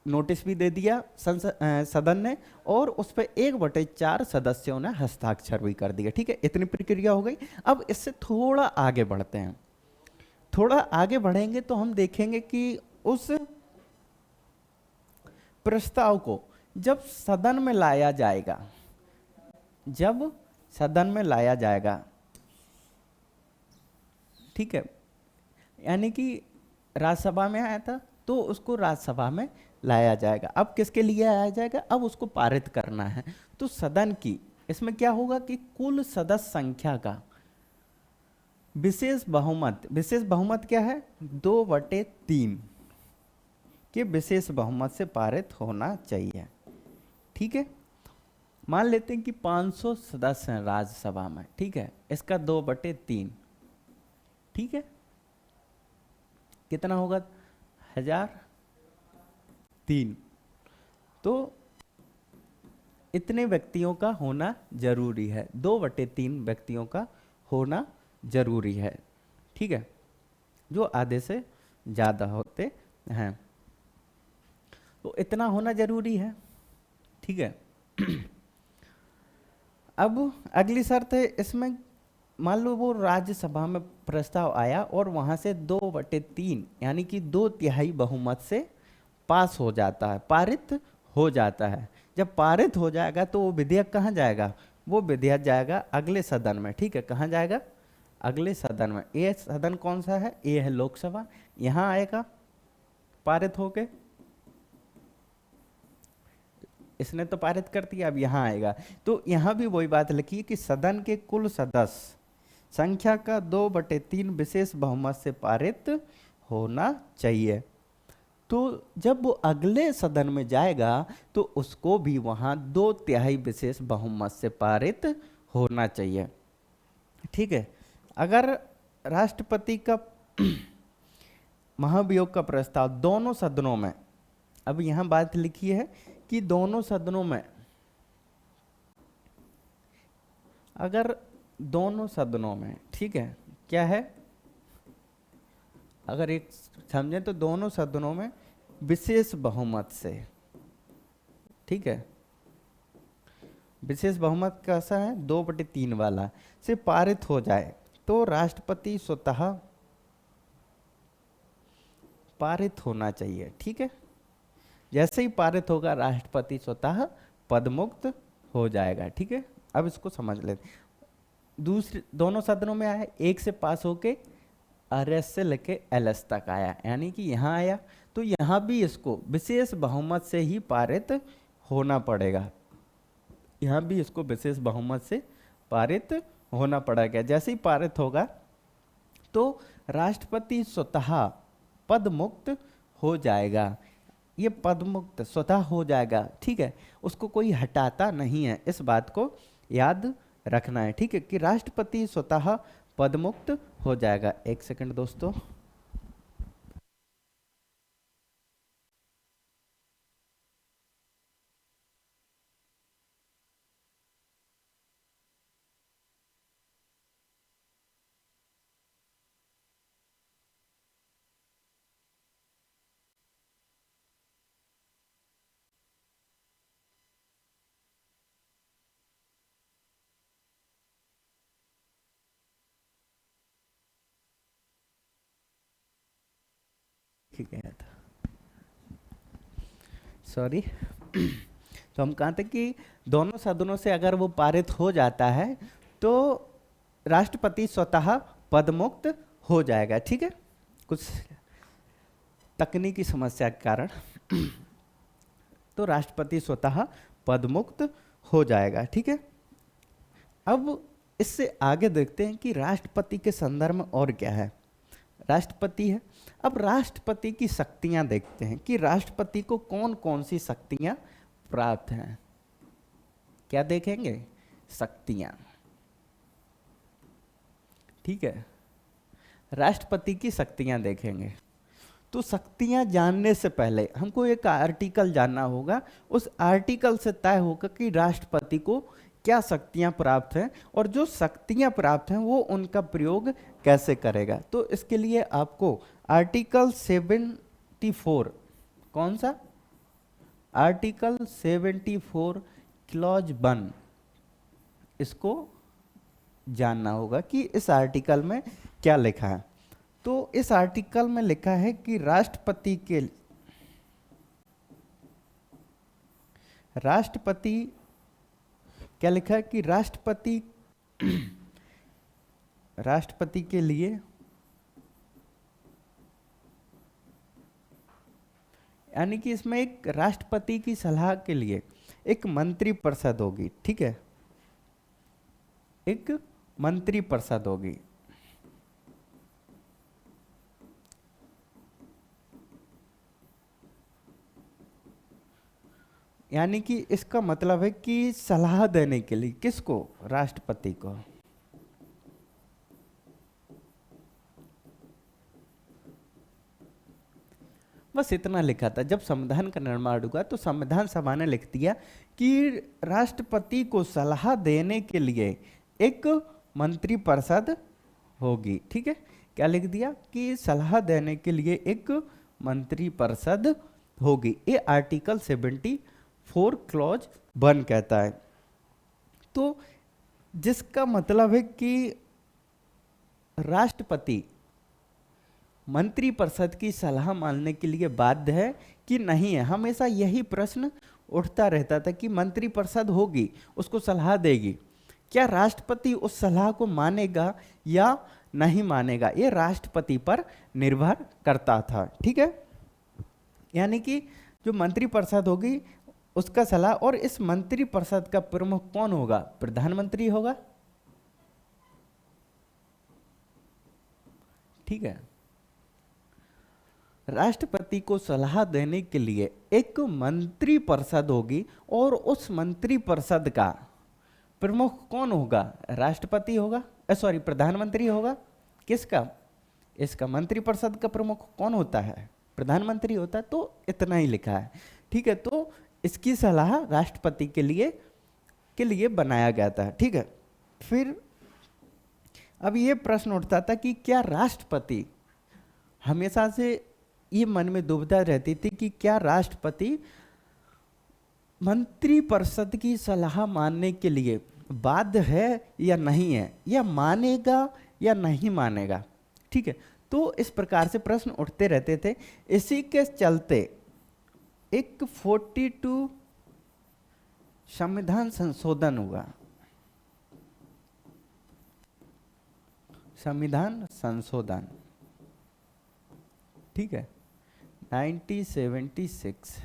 नोटिस भी दे दिया सदन ने, और उस पर 1/4 सदस्यों ने हस्ताक्षर भी कर दिया। ठीक है, इतनी प्रक्रिया हो गई। अब इससे थोड़ा आगे बढ़ते हैं। थोड़ा आगे बढ़ेंगे तो हम देखेंगे कि उस प्रस्ताव को जब सदन में लाया जाएगा, जब सदन में लाया जाएगा, ठीक है, यानी कि राज्यसभा में आया था तो उसको राज्यसभा में लाया जाएगा। अब किसके लिए आया जाएगा? अब उसको पारित करना है। तो सदन की इसमें क्या होगा कि कुल सदस्य संख्या का विशेष बहुमत, विशेष बहुमत क्या है? 2/3 के विशेष बहुमत से पारित होना चाहिए। ठीक है, मान लेते हैं कि 500 सदस्य हैं राज्यसभा में। ठीक है, इसका 2/3, ठीक है, कितना होगा? 1003। तो इतने व्यक्तियों का होना जरूरी है, 2/3 व्यक्तियों का होना जरूरी है। ठीक है, जो आधे से ज़्यादा होते हैं, तो इतना होना जरूरी है। ठीक है, अब अगली शर्त है इसमें, मान लो वो राज्यसभा में प्रस्ताव आया और वहाँ से 2/3 यानी कि 2/3 बहुमत से पास हो जाता है, पारित हो जाता है। जब पारित हो जाएगा तो वो विधेयक कहाँ जाएगा? वो विधेयक जाएगा अगले सदन में। ठीक है, कहाँ जाएगा? अगले सदन में। ये सदन कौन सा है? ये है लोकसभा। यहाँ आएगा पारित होके, इसने तो पारित कर दिया, अब यहाँ आएगा। तो यहाँ भी वही बात लिखी है कि सदन के कुल सदस्य संख्या का 2/3 विशेष बहुमत से पारित होना चाहिए। तो जब वो अगले सदन में जाएगा तो उसको भी वहाँ 2/3 विशेष बहुमत से पारित होना चाहिए। ठीक है, अगर राष्ट्रपति का महाभियोग का प्रस्ताव दोनों सदनों में, अब यहाँ बात लिखी है कि दोनों सदनों में, अगर दोनों सदनों में, ठीक है, क्या है, अगर एक समझें तो दोनों सदनों में विशेष बहुमत से, ठीक है, विशेष बहुमत कैसा है? 2/3 वाला से पारित हो जाए तो राष्ट्रपति स्वतः पारित होना चाहिए। ठीक है, जैसे ही पारित होगा राष्ट्रपति स्वतः पदमुक्त हो जाएगा। ठीक है, अब इसको समझ लेते। दूसरे दोनों सदनों में आया, एक से पास होके RS से लेके LS तक आया, यानी कि यहाँ आया, तो यहाँ भी इसको विशेष बहुमत से ही पारित होना पड़ेगा। यहाँ भी इसको विशेष बहुमत से पारित होना पड़ेगा। जैसे ही पारित होगा तो राष्ट्रपति स्वतः पद मुक्त हो जाएगा। ये पद मुक्त स्वतः हो जाएगा। ठीक है, उसको कोई हटाता नहीं है, इस बात को याद रखना है। ठीक है, कि राष्ट्रपति स्वतः पद मुक्त हो जाएगा। एक सेकंड दोस्तों, ठीक है, सॉरी। तो हम कहते कि दोनों सदनों से अगर वो पारित हो जाता है तो राष्ट्रपति स्वतः पदमुक्त हो जाएगा। ठीक है, कुछ तकनीकी समस्या के कारण तो राष्ट्रपति स्वतः पदमुक्त हो जाएगा। ठीक है, अब इससे आगे देखते हैं कि राष्ट्रपति के संदर्भ में और क्या है। राष्ट्रपति है, अब राष्ट्रपति की शक्तियां देखते हैं कि राष्ट्रपति को कौन कौन सी शक्तियां प्राप्त हैं। क्या देखेंगे? शक्तियां। ठीक है, राष्ट्रपति की शक्तियां देखेंगे। तो शक्तियां जानने से पहले हमको एक आर्टिकल जानना होगा। उस आर्टिकल से तय होगा कि राष्ट्रपति को क्या शक्तियां प्राप्त हैं और जो शक्तियां प्राप्त हैं वो उनका प्रयोग कैसे करेगा। तो इसके लिए आपको आर्टिकल 74, कौन सा? आर्टिकल 74 क्लॉज 1, इसको जानना होगा कि इस आर्टिकल में क्या लिखा है। तो इस आर्टिकल में लिखा है कि राष्ट्रपति क्या लिखा है कि राष्ट्रपति के लिए यानी कि इसमें एक राष्ट्रपति की सलाह के लिए एक मंत्रिपरिषद होगी। ठीक है, एक मंत्रिपरिषद होगी। यानी कि इसका मतलब है कि सलाह देने के लिए किसको? राष्ट्रपति को। बस इतना लिखा था। जब संविधान का निर्माण हुआ तो संविधान सभा ने लिख दिया कि राष्ट्रपति को सलाह देने के लिए एक मंत्रिपरिषद होगी। ठीक है, क्या लिख दिया कि सलाह देने के लिए एक मंत्रिपरिषद होगी। ये आर्टिकल 74 क्लॉज 1 कहता है। तो जिसका मतलब है कि राष्ट्रपति मंत्रिपरिषद की सलाह मानने के लिए बाध्य है कि नहीं है। हमेशा यही प्रश्न उठता रहता था कि मंत्रिपरिषद होगी, उसको सलाह देगी, क्या राष्ट्रपति उस सलाह को मानेगा या नहीं मानेगा, ये राष्ट्रपति पर निर्भर करता था। ठीक है, यानी कि जो मंत्रिपरिषद होगी उसका सलाह, और इस मंत्रिपरिषद का प्रमुख कौन होगा, प्रधानमंत्री होगा। ठीक है, राष्ट्रपति को सलाह देने के लिए एक मंत्रिपरिषद होगी, और उस मंत्रिपरिषद का प्रमुख कौन होगा, राष्ट्रपति होगा, सॉरी प्रधानमंत्री होगा। किसका, इसका मंत्रिपरिषद का प्रमुख कौन होता है, प्रधानमंत्री होता है। तो इतना ही लिखा है। ठीक है, तो इसकी सलाह राष्ट्रपति के लिए बनाया गया था। ठीक है, फिर अब ये प्रश्न उठता था कि क्या राष्ट्रपति, हमेशा से ये मन में दुविधा रहती थी कि क्या राष्ट्रपति मंत्रिपरिषद की सलाह मानने के लिए बाध्य है या नहीं है, या मानेगा या नहीं मानेगा। ठीक है, तो इस प्रकार से प्रश्न उठते रहते थे। इसी के चलते एक 42 संविधान संशोधन हुआ, संविधान संशोधन। ठीक है, 1976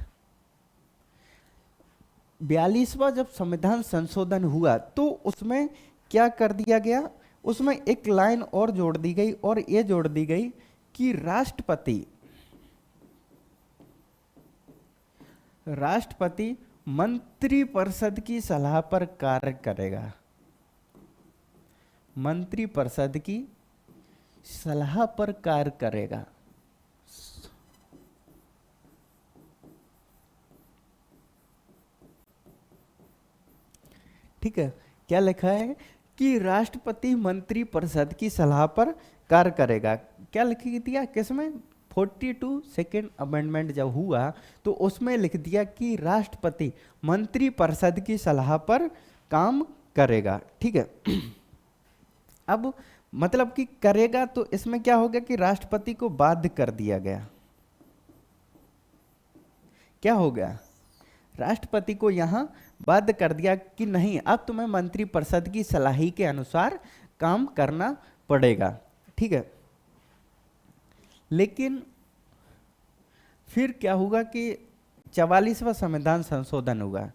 42वां जब संविधान संशोधन हुआ तो उसमें क्या कर दिया गया, उसमें एक लाइन और जोड़ दी गई, और ये जोड़ दी गई कि राष्ट्रपति मंत्रिपरिषद की सलाह पर कार्य करेगा, मंत्रिपरिषद की सलाह पर कार्य करेगा। ठीक है, क्या लिखा है कि राष्ट्रपति मंत्रिपरिषद की सलाह पर कार्य करेगा। क्या लिख दिया किसमें, 42 सेकेंड अमेंडमेंट जब हुआ तो उसमें लिख दिया कि राष्ट्रपति मंत्रिपरिषद की सलाह पर काम करेगा। ठीक है, अब मतलब कि करेगा, तो इसमें क्या हो गया कि राष्ट्रपति को बाध्य कर दिया गया। क्या हो गया, राष्ट्रपति को यहां बाध्य कर दिया कि नहीं, अब तुम्हें मंत्रिपरिषद की सलाह के अनुसार काम करना पड़ेगा। ठीक है, लेकिन फिर क्या होगा कि 44वां संविधान संशोधन हुआ।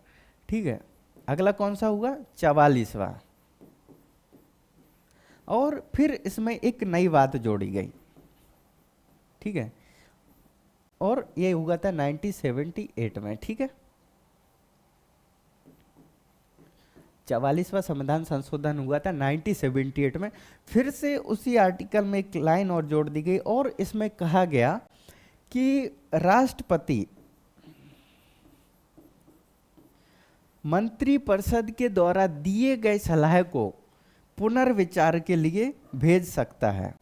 ठीक है, अगला कौन सा हुआ, 44वां, और फिर इसमें एक नई बात जोड़ी गई। ठीक है, और ये हुआ था 1978 में। ठीक है, 44वां संविधान संशोधन हुआ था 1978 में। फिर से उसी आर्टिकल में एक लाइन और जोड़ दी गई, और इसमें कहा गया कि राष्ट्रपति मंत्रिपरिषद के द्वारा दिए गए सलाह को पुनर्विचार के लिए भेज सकता है।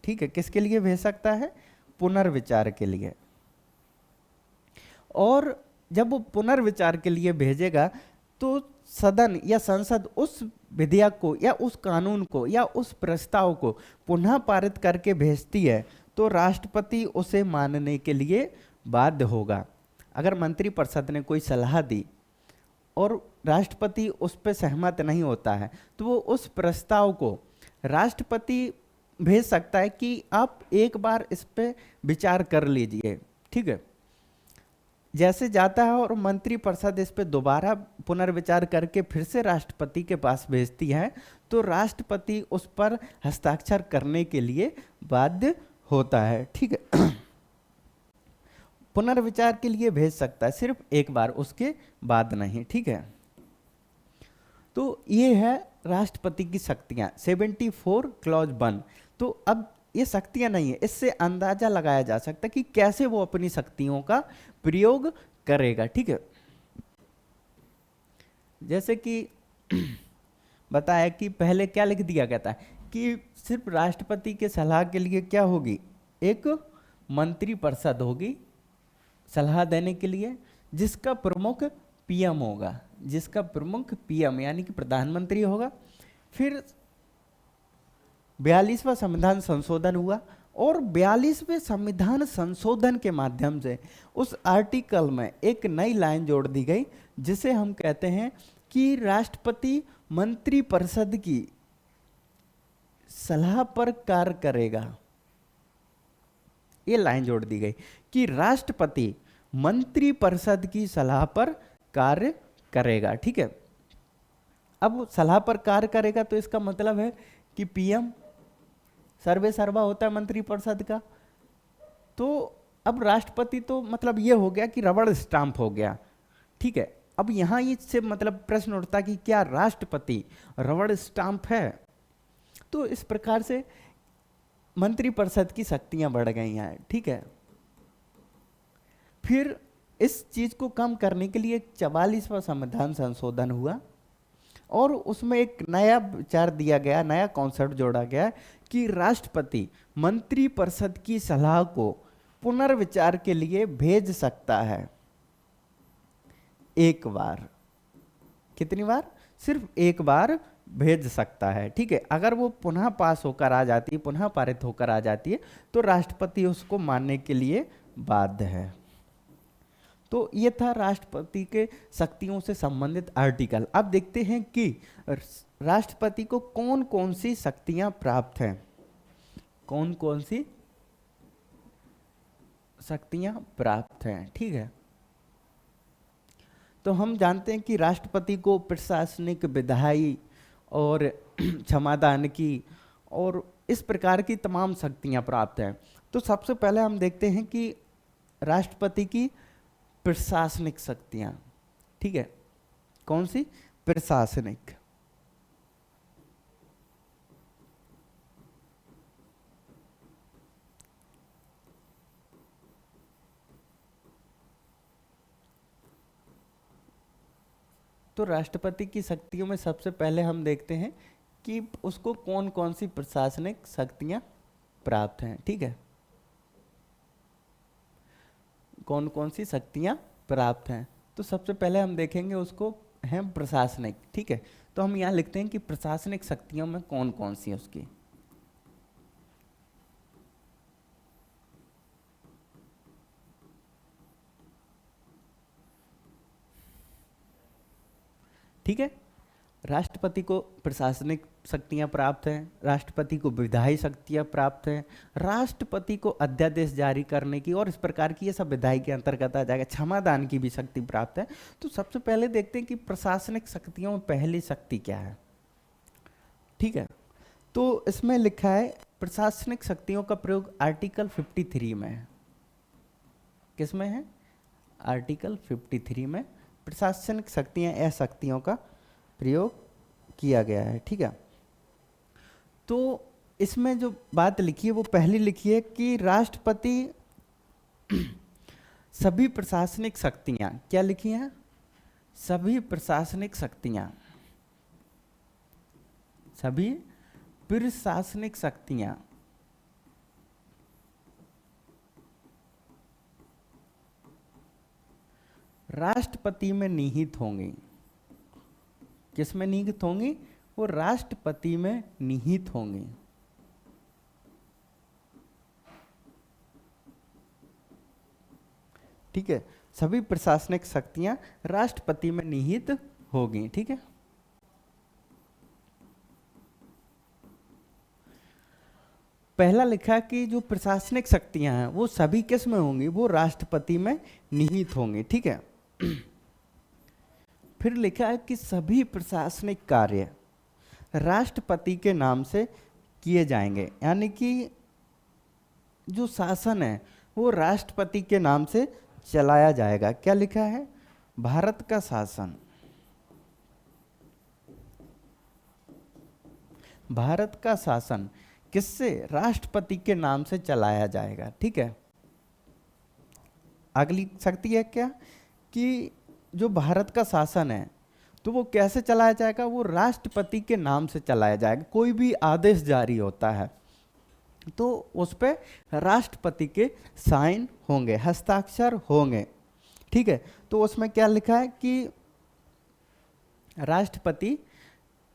ठीक है, किसके लिए भेज सकता है, पुनर्विचार के लिए। और जब वो पुनर्विचार के लिए भेजेगा तो सदन या संसद उस विधेयक को या उस कानून को या उस प्रस्ताव को पुनः पारित करके भेजती है, तो राष्ट्रपति उसे मानने के लिए बाध्य होगा। अगर मंत्रिपरिषद ने कोई सलाह दी और राष्ट्रपति उस पर सहमत नहीं होता है, तो वो उस प्रस्ताव को राष्ट्रपति भेज सकता है कि आप एक बार इस पे विचार कर लीजिए। ठीक है, जैसे जाता है और मंत्रिपरिषद इस पे दोबारा पुनर्विचार करके फिर से राष्ट्रपति के पास भेजती है, तो राष्ट्रपति उस पर हस्ताक्षर करने के लिए बाध्य होता है। ठीक है, पुनर्विचार के लिए भेज सकता है सिर्फ एक बार, उसके बाद नहीं। ठीक है, तो ये है राष्ट्रपति की शक्तियां, 74 क्लॉज 1। तो अब ये शक्तियां नहीं है, इससे अंदाजा लगाया जा सकता है कि कैसे वो अपनी शक्तियों का प्रयोग करेगा। ठीक है, जैसे कि बताया कि पहले क्या लिख दिया गया था कि सिर्फ राष्ट्रपति के सलाह के लिए क्या होगी, एक मंत्रिपरिषद होगी सलाह देने के लिए, जिसका प्रमुख पीएम होगा, जिसका प्रमुख पीएम यानी कि प्रधानमंत्री होगा। फिर 42वां संविधान संशोधन हुआ, और 42वें संविधान संशोधन के माध्यम से उस आर्टिकल में एक नई लाइन जोड़ दी गई, जिसे हम कहते हैं कि राष्ट्रपति मंत्रिपरिषद की सलाह पर कार्य करेगा। ये लाइन जोड़ दी गई कि राष्ट्रपति मंत्रिपरिषद की सलाह पर कार्य करेगा। ठीक है, अब सलाह पर कार्य करेगा तो इसका मतलब है कि पीएम सर्वे सर्वा होता है मंत्रिपरिषद का। तो अब राष्ट्रपति तो मतलब ये हो गया कि रबड़ स्टाम्प हो गया। ठीक है, अब यहां इससे मतलब प्रश्न उठता कि क्या राष्ट्रपति रबड़ स्टाम्प है? तो इस प्रकार से मंत्रिपरिषद की शक्तियां बढ़ गई हैं। ठीक है, फिर इस चीज को कम करने के लिए 44वां संविधान संशोधन हुआ और उसमें एक नया विचार दिया गया, नया कॉन्सेप्ट जोड़ा गया कि राष्ट्रपति मंत्रिपरिषद की सलाह को पुनर्विचार के लिए भेज सकता है एक बार। कितनी बार? सिर्फ एक बार भेज सकता है। ठीक है, अगर वो पुनः पास होकर आ जाती है, पुनः पारित होकर आ जाती है, तो राष्ट्रपति उसको मानने के लिए बाध्य है। तो ये था राष्ट्रपति के शक्तियों से संबंधित आर्टिकल। अब देखते हैं कि राष्ट्रपति को कौन कौन सी शक्तियां प्राप्त हैं। कौन कौन सी शक्तियां प्राप्त हैं। ठीक है, तो हम जानते हैं कि राष्ट्रपति को प्रशासनिक, विधायी और क्षमादान की और इस प्रकार की तमाम शक्तियां प्राप्त हैं। तो सबसे पहले हम देखते हैं कि राष्ट्रपति की प्रशासनिक शक्तियां। ठीक है, कौन सी? प्रशासनिक। तो राष्ट्रपति की शक्तियों में सबसे पहले हम देखते हैं कि उसको कौन कौन सी प्रशासनिक शक्तियां प्राप्त हैं। ठीक है, कौन कौन सी शक्तियां प्राप्त हैं। तो सबसे पहले हम देखेंगे उसको है प्रशासनिक। ठीक है, तो हम यहाँ लिखते हैं कि प्रशासनिक शक्तियों में कौन कौन सी है उसकी। ठीक है, राष्ट्रपति को प्रशासनिक शक्तियां प्राप्त हैं, राष्ट्रपति को विधायी शक्तियां प्राप्त हैं, राष्ट्रपति को अध्यादेश जारी करने की और इस प्रकार की, ये सब विधायी के अंतर्गत आ जाएगा। क्षमादान की भी शक्ति प्राप्त है। तो सबसे पहले देखते हैं कि प्रशासनिक शक्तियों में पहली शक्ति क्या है। ठीक है, तो इसमें लिखा है प्रशासनिक शक्तियों का प्रयोग आर्टिकल 53 में है। किसमें है? आर्टिकल 53 में प्रशासनिक शक्तियां या शक्तियों का प्रयोग किया गया है। ठीक है, तो इसमें जो बात लिखी है वो पहली लिखी है कि राष्ट्रपति सभी प्रशासनिक शक्तियां, क्या लिखी हैं? सभी प्रशासनिक शक्तियां, सभी प्रशासनिक शक्तियां राष्ट्रपति में निहित होंगी। किस में निहित होंगी? वो राष्ट्रपति में निहित होंगी। ठीक है, सभी प्रशासनिक शक्तियां राष्ट्रपति में निहित होगी। ठीक है, पहला लिखा कि जो प्रशासनिक शक्तियां हैं वो सभी किस में होंगी? वो राष्ट्रपति में निहित होंगी। ठीक है, फिर लिखा है कि सभी प्रशासनिक कार्य राष्ट्रपति के नाम से किए जाएंगे, यानी कि जो शासन है वो राष्ट्रपति के नाम से चलाया जाएगा। क्या लिखा है? भारत का शासन, भारत का शासन किससे? राष्ट्रपति के नाम से चलाया जाएगा। ठीक है, अगली शक्ति है क्या कि जो भारत का शासन है तो वो कैसे चलाया जाएगा? वो राष्ट्रपति के नाम से चलाया जाएगा। कोई भी आदेश जारी होता है तो उस पर राष्ट्रपति के साइन होंगे, हस्ताक्षर होंगे। ठीक है, तो उसमें क्या लिखा है कि राष्ट्रपति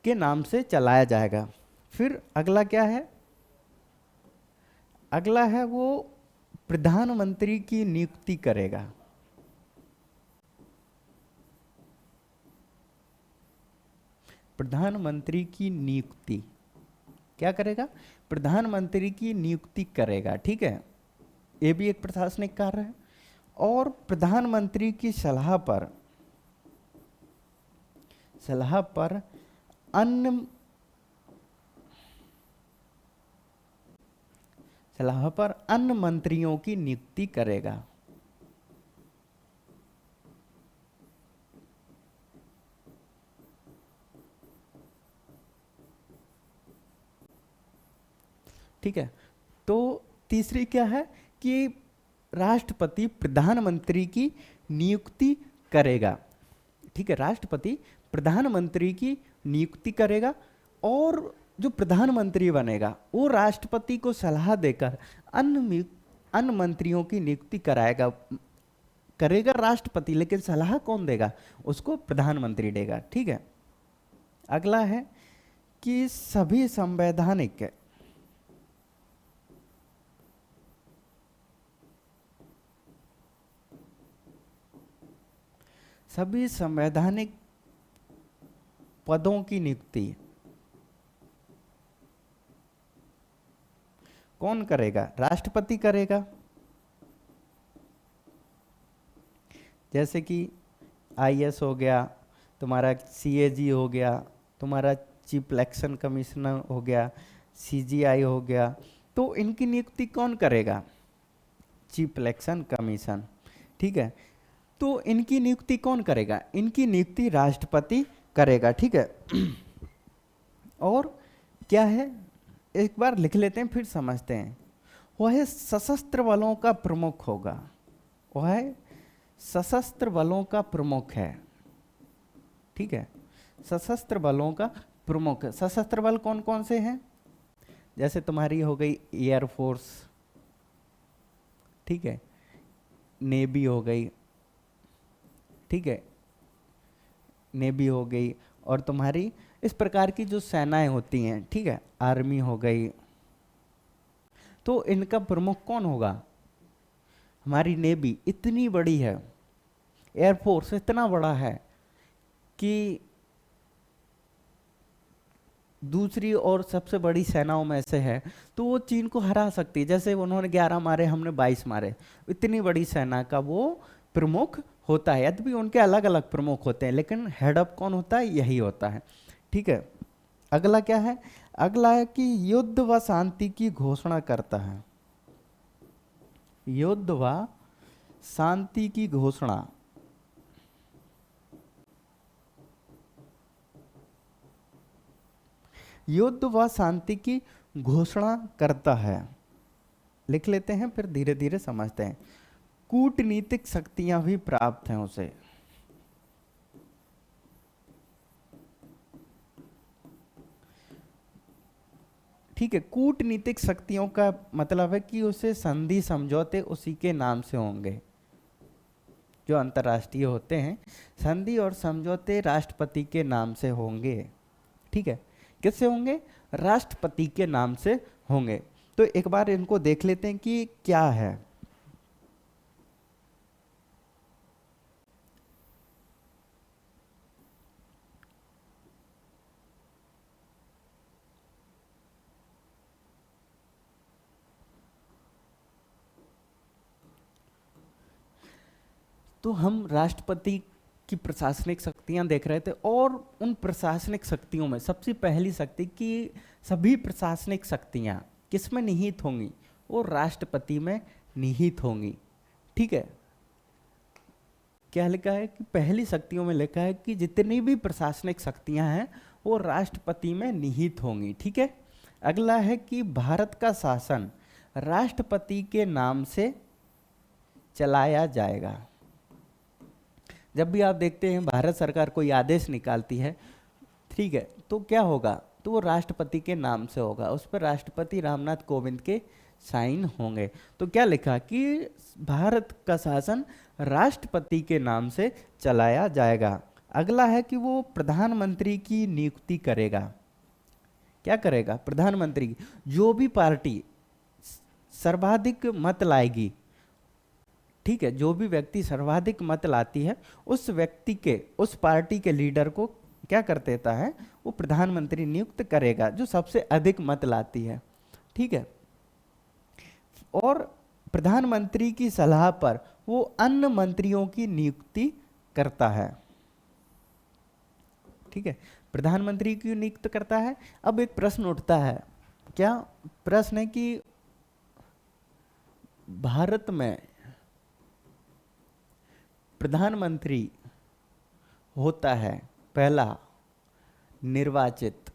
के नाम से चलाया जाएगा। फिर अगला क्या है? अगला है वो प्रधानमंत्री की नियुक्ति करेगा। प्रधानमंत्री की नियुक्ति क्या करेगा? प्रधानमंत्री की नियुक्ति करेगा। ठीक है, ये भी एक प्रशासनिक कार्य है। और प्रधानमंत्री की सलाह पर अन्य मंत्रियों की नियुक्ति करेगा। ठीक है, तो तीसरी क्या है कि राष्ट्रपति प्रधानमंत्री की नियुक्ति करेगा। ठीक है, राष्ट्रपति प्रधानमंत्री की नियुक्ति करेगा और जो प्रधानमंत्री बनेगा वो राष्ट्रपति को सलाह देकर अन्य मंत्रियों की नियुक्ति करेगा राष्ट्रपति, लेकिन सलाह कौन देगा? उसको प्रधानमंत्री देगा। ठीक है, अगला है कि सभी संवैधानिक पदों की नियुक्ति कौन करेगा? राष्ट्रपति करेगा। जैसे कि आईएएस हो गया, तुम्हारा सीएजी हो गया, तुम्हारा चीफ इलेक्शन कमिश्नर हो गया, सीजीआई हो गया, तो इनकी नियुक्ति कौन करेगा? Chief election commission. ठीक है, तो इनकी नियुक्ति कौन करेगा? इनकी नियुक्ति राष्ट्रपति करेगा। ठीक है, और क्या है एक बार लिख लेते हैं फिर समझते हैं। वह सशस्त्र बलों का प्रमुख होगा। वह सशस्त्र बलों का प्रमुख है। ठीक है, सशस्त्र बलों का प्रमुख है। सशस्त्र बल कौन कौन से हैं? जैसे तुम्हारी हो गई एयरफोर्स, ठीक है, नेवी हो गई, ठीक है, नेवी हो गई, और तुम्हारी इस प्रकार की जो सेनाएं होती हैं, ठीक है, आर्मी हो गई। तो इनका प्रमुख कौन होगा? हमारी नेवी इतनी बड़ी है, एयरफोर्स इतना बड़ा है कि दूसरी और सबसे बड़ी सेनाओं में से है, तो वो चीन को हरा सकती है। जैसे उन्होंने 11 मारे, हमने 22 मारे, इतनी बड़ी सेना का वो प्रमुख होता है। यद्यपि उनके अलग अलग प्रमुख होते हैं, लेकिन हेडअप कौन होता है? यही होता है। ठीक है, अगला क्या है? अगला है कि युद्ध व शांति की घोषणा करता है। युद्ध व शांति की घोषणा युद्ध व शांति की घोषणा करता है। लिख लेते हैं फिर धीरे धीरे समझते हैं। कूटनीतिक शक्तियां भी प्राप्त हैं उसे। ठीक है, कूटनीतिक शक्तियों का मतलब है कि उसे संधि समझौते उसी के नाम से होंगे। जो अंतर्राष्ट्रीय होते हैं संधि और समझौते राष्ट्रपति के नाम से होंगे। ठीक है, किससे होंगे? राष्ट्रपति के नाम से होंगे। तो एक बार इनको देख लेते हैं कि क्या है। तो हम राष्ट्रपति की प्रशासनिक शक्तियां देख रहे थे, और उन प्रशासनिक शक्तियों में सबसे पहली शक्ति की सभी प्रशासनिक शक्तियां किसमें निहित होंगी? वो राष्ट्रपति में निहित होंगी। ठीक है, क्या लिखा है कि पहली शक्तियों में लिखा है कि जितनी भी प्रशासनिक शक्तियां हैं वो राष्ट्रपति में निहित होंगी। ठीक है, अगला है कि भारत का शासन राष्ट्रपति के नाम से चलाया जाएगा। जब भी आप देखते हैं भारत सरकार कोई आदेश निकालती है, ठीक है, तो क्या होगा? तो वो राष्ट्रपति के नाम से होगा, उस पर राष्ट्रपति रामनाथ कोविंद के साइन होंगे। तो क्या लिखा कि भारत का शासन राष्ट्रपति के नाम से चलाया जाएगा। अगला है कि वो प्रधानमंत्री की नियुक्ति करेगा। क्या करेगा? प्रधानमंत्री की। जो भी पार्टी सर्वाधिक मत लाएगी, ठीक है, जो भी व्यक्ति सर्वाधिक मत लाती है, उस व्यक्ति के, उस पार्टी के लीडर को क्या कर देता है, वो प्रधानमंत्री नियुक्त करेगा जो सबसे अधिक मत लाती है, ठीक है। और प्रधानमंत्री की सलाह पर वो अन्य मंत्रियों की नियुक्ति करता है, ठीक है। प्रधानमंत्री क्यों नियुक्त करता है? अब एक प्रश्न उठता है, क्या प्रश्न है कि भारत में प्रधानमंत्री होता है पहला निर्वाचित,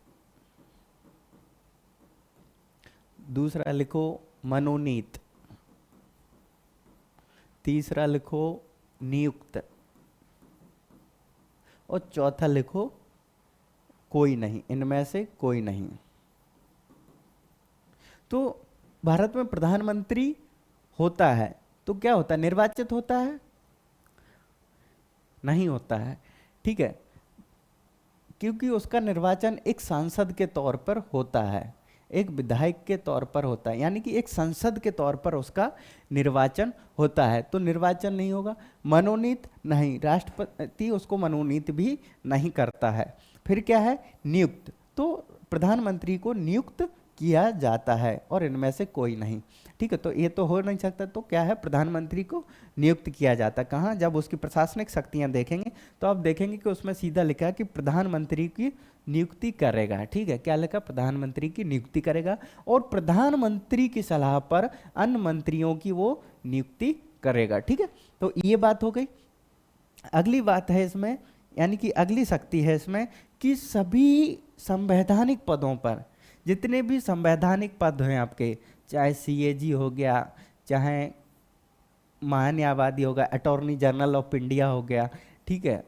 दूसरा लिखो मनोनीत, तीसरा लिखो नियुक्त, और चौथा लिखो कोई नहीं, इनमें से कोई नहीं। तो भारत में प्रधानमंत्री होता है तो क्या होता है, निर्वाचित होता है? नहीं होता है, ठीक है, क्योंकि उसका निर्वाचन एक सांसद के तौर पर होता है, एक विधायक के तौर पर होता है, यानी कि एक संसद के तौर पर उसका निर्वाचन होता है, तो निर्वाचन नहीं होगा। मनोनीत नहीं, राष्ट्रपति उसको मनोनीत भी नहीं करता है। फिर क्या है, नियुक्त, तो प्रधानमंत्री को नियुक्त किया जाता है और इनमें से कोई नहीं, ठीक है। तो ये तो हो नहीं सकता, तो क्या है, प्रधानमंत्री को नियुक्त किया जाता है। कहाँ? जब उसकी प्रशासनिक शक्तियां देखेंगे तो आप देखेंगे कि उसमें सीधा लिखा है कि प्रधानमंत्री की नियुक्ति करेगा, ठीक है। क्या लिखा? प्रधानमंत्री की नियुक्ति करेगा और प्रधानमंत्री की सलाह पर अन्य मंत्रियों की वो नियुक्ति करेगा, ठीक है। तो ये बात हो गई। अगली बात है इसमें, यानी कि अगली शक्ति है इसमें कि सभी संवैधानिक पदों पर, जितने भी संवैधानिक पद हैं आपके, चाहे सीएजी हो गया, चाहे महान्यायवादी होगा, अटॉर्नी जनरल ऑफ इंडिया हो गया, ठीक है,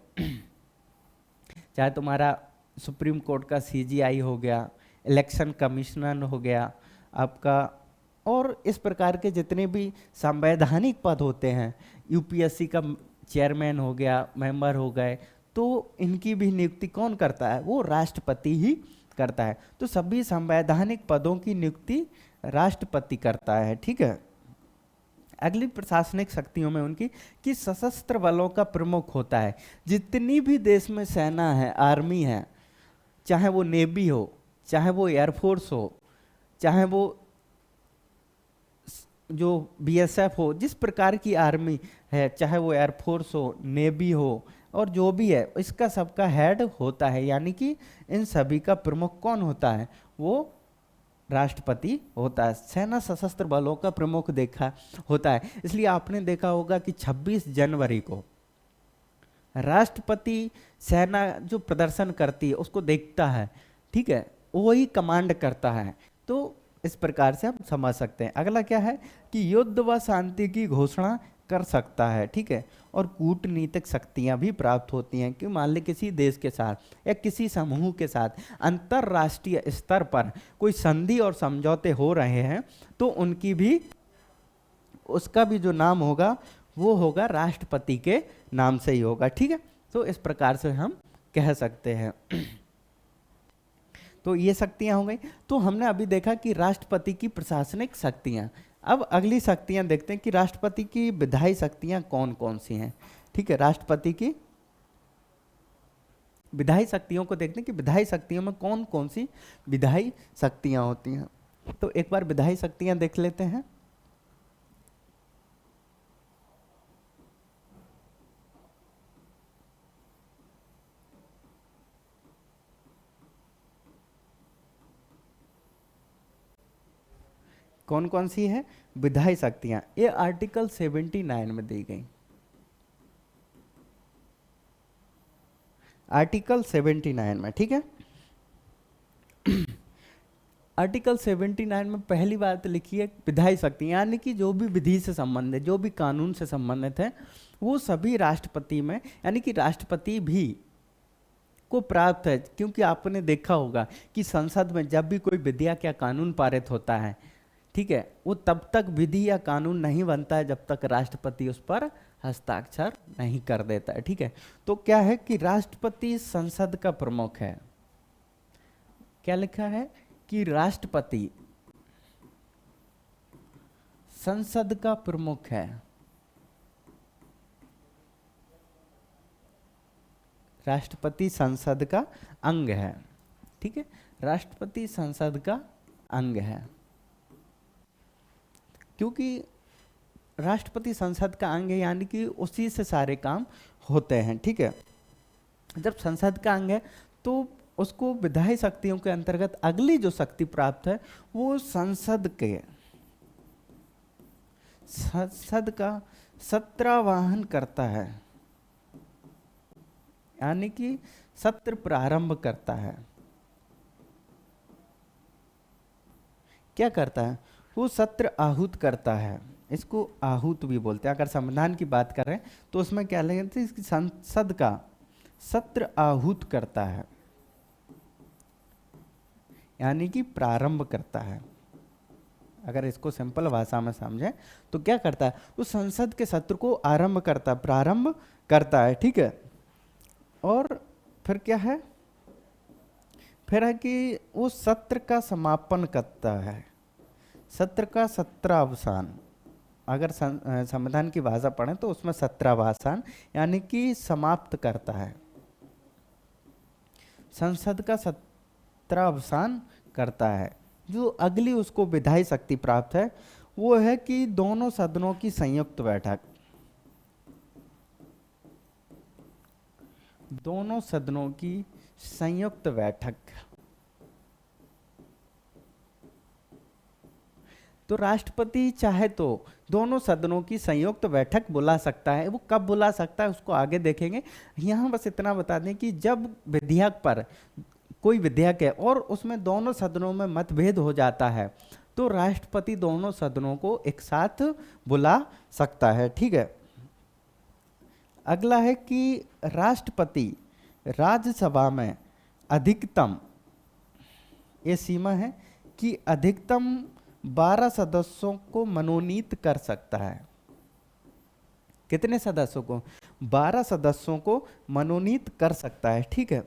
चाहे तुम्हारा सुप्रीम कोर्ट का सीजीआई हो गया, इलेक्शन कमिश्नर हो गया आपका, और इस प्रकार के जितने भी संवैधानिक पद होते हैं, यूपीएससी का चेयरमैन हो गया, मेंबर हो गए, तो इनकी भी नियुक्ति कौन करता है? वो राष्ट्रपति ही करता है। तो सभी संवैधानिक पदों की नियुक्ति राष्ट्रपति करता है, ठीक है। अगली प्रशासनिक शक्तियों में उनकी कि सशस्त्र बलों का प्रमुख होता है। जितनी भी देश में सेना है, आर्मी है, चाहे वो नेवी हो, चाहे वो एयरफोर्स हो, चाहे वो जो बीएसएफ हो, जिस प्रकार की आर्मी है, चाहे वो एयरफोर्स हो, नेवी हो, और जो भी है, इसका सबका हेड होता है, यानी कि इन सभी का प्रमुख कौन होता है? वो राष्ट्रपति होता है। सेना सशस्त्र बलों का प्रमुख देखा होता है। इसलिए आपने देखा होगा कि 26 जनवरी को राष्ट्रपति सेना जो प्रदर्शन करती है उसको देखता है, ठीक है, वही कमांड करता है। तो इस प्रकार से हम समझ सकते हैं। अगला क्या है कि युद्ध व शांति की घोषणा कर सकता है, ठीक है, और कूटनीतिक शक्तियां भी प्राप्त होती हैं कि मान ले किसी देश के साथ या किसी समूह के साथ अंतरराष्ट्रीय स्तर पर कोई संधि और समझौते हो रहे हैं, तो उनकी भी, उसका भी जो नाम होगा वो होगा राष्ट्रपति के नाम से ही होगा, ठीक है। तो इस प्रकार से हम कह सकते हैं। तो ये शक्तियां हो गई। तो हमने अभी देखा कि राष्ट्रपति की प्रशासनिक शक्तियां। अब अगली शक्तियां देखते हैं कि राष्ट्रपति की विधायी शक्तियां कौन कौन सी हैं, ठीक है। राष्ट्रपति की विधायी शक्तियों को देखते हैं कि विधायी शक्तियों में कौन कौन सी विधायी शक्तियां होती हैं। तो एक बार विधायी शक्तियां देख लेते हैं। कौन कौन सी है विधायी शक्तियां? ये आर्टिकल 79 में दी गई। आर्टिकल 79 में, ठीक है। आर्टिकल 79 में पहली बात लिखी है विधायी शक्ति, यानी कि जो भी विधि से संबंधित, जो भी कानून से संबंधित है, वो सभी राष्ट्रपति में, यानी कि राष्ट्रपति भी को प्राप्त है। क्योंकि आपने देखा होगा कि संसद में जब भी कोई विधेयक या कानून पारित होता है, ठीक है, वो तब तक विधि या कानून नहीं बनता है जब तक राष्ट्रपति उस पर हस्ताक्षर नहीं कर देता है, ठीक है। तो क्या है कि राष्ट्रपति संसद का प्रमुख है। क्या लिखा है कि राष्ट्रपति संसद का प्रमुख है। राष्ट्रपति संसद का अंग है। ठीक है, राष्ट्रपति संसद का अंग है। क्योंकि राष्ट्रपति संसद का अंग है यानी कि उसी से सारे काम होते हैं। ठीक है, जब संसद का अंग है तो उसको विधायी शक्तियों के अंतर्गत अगली जो शक्ति प्राप्त है वो संसद का सत्रावाहन करता है, यानी कि सत्र प्रारंभ करता है। क्या करता है? वो सत्र आहूत करता है, इसको आहूत भी बोलते हैं। अगर संविधान की बात करें तो उसमें क्या लेते हैं, संसद का सत्र आहूत करता है, यानी कि प्रारंभ करता है। अगर इसको सिंपल भाषा में समझें तो क्या करता है, उस संसद के सत्र को आरंभ करता है, प्रारंभ करता है। ठीक है, और फिर क्या है, फिर है कि वो सत्र का समापन करता है, सत्र का सत्रावसान। अगर संविधान की भाषा पढ़ें तो उसमें सत्रावसान यानी कि समाप्त करता है, संसद का सत्रावसान करता है। जो अगली उसको विधायी शक्ति प्राप्त है वो है कि दोनों सदनों की संयुक्त बैठक, दोनों सदनों की संयुक्त बैठक। तो राष्ट्रपति चाहे तो दोनों सदनों की संयुक्त बैठक बुला सकता है। वो कब बुला सकता है उसको आगे देखेंगे। यहाँ बस इतना बता दें कि जब विधेयक पर, कोई विधेयक है और उसमें दोनों सदनों में मतभेद हो जाता है तो राष्ट्रपति दोनों सदनों को एक साथ बुला सकता है। ठीक है, अगला है कि राष्ट्रपति राज्यसभा में अधिकतम, ये सीमा है कि अधिकतम 12 सदस्यों को मनोनीत कर सकता है। कितने सदस्यों को? 12 सदस्यों को मनोनीत कर सकता है। ठीक है,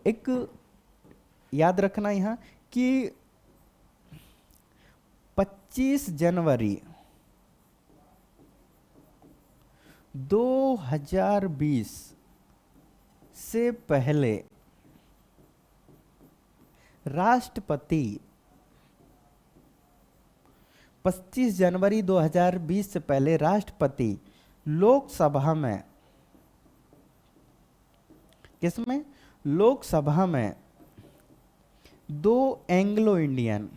एक याद रखना यहाँ कि 25 जनवरी 2020 से पहले राष्ट्रपति 25 जनवरी 2020 से पहले राष्ट्रपति लोकसभा में, किसमें? लोकसभा में 2 एंग्लो इंडियन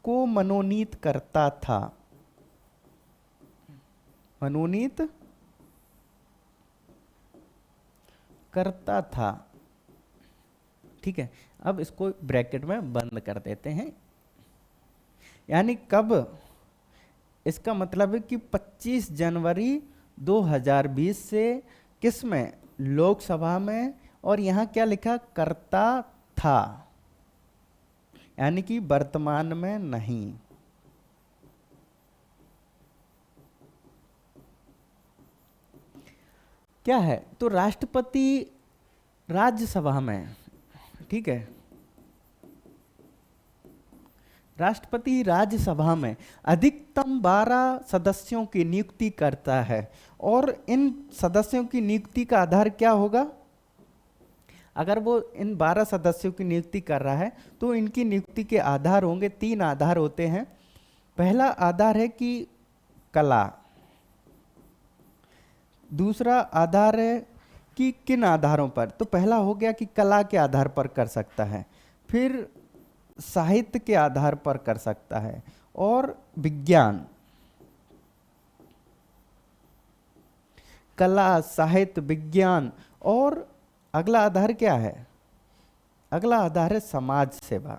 को मनोनीत करता था, मनोनीत करता था। ठीक है, अब इसको ब्रैकेट में बंद कर देते हैं। यानी कब? इसका मतलब है कि 25 जनवरी 2020 से किस में? लोकसभा में। और यहाँ क्या लिखा? करता था, यानी कि वर्तमान में नहीं। क्या है? तो राष्ट्रपति राज्यसभा में, ठीक है, राष्ट्रपति राज्यसभा में अधिकतम 12 सदस्यों की नियुक्ति करता है। और इन सदस्यों की नियुक्ति का आधार क्या होगा? अगर वो इन 12 सदस्यों की नियुक्ति कर रहा है तो इनकी नियुक्ति के आधार होंगे, 3 आधार होते हैं। पहला आधार है कि कला, दूसरा आधार है कि किन आधारों पर? तो पहला हो गया कि कला के आधार पर कर सकता है, फिर साहित्य के आधार पर कर सकता है, और विज्ञान, कला, साहित्य, विज्ञान। और अगला आधार क्या है? अगला आधार है समाज सेवा।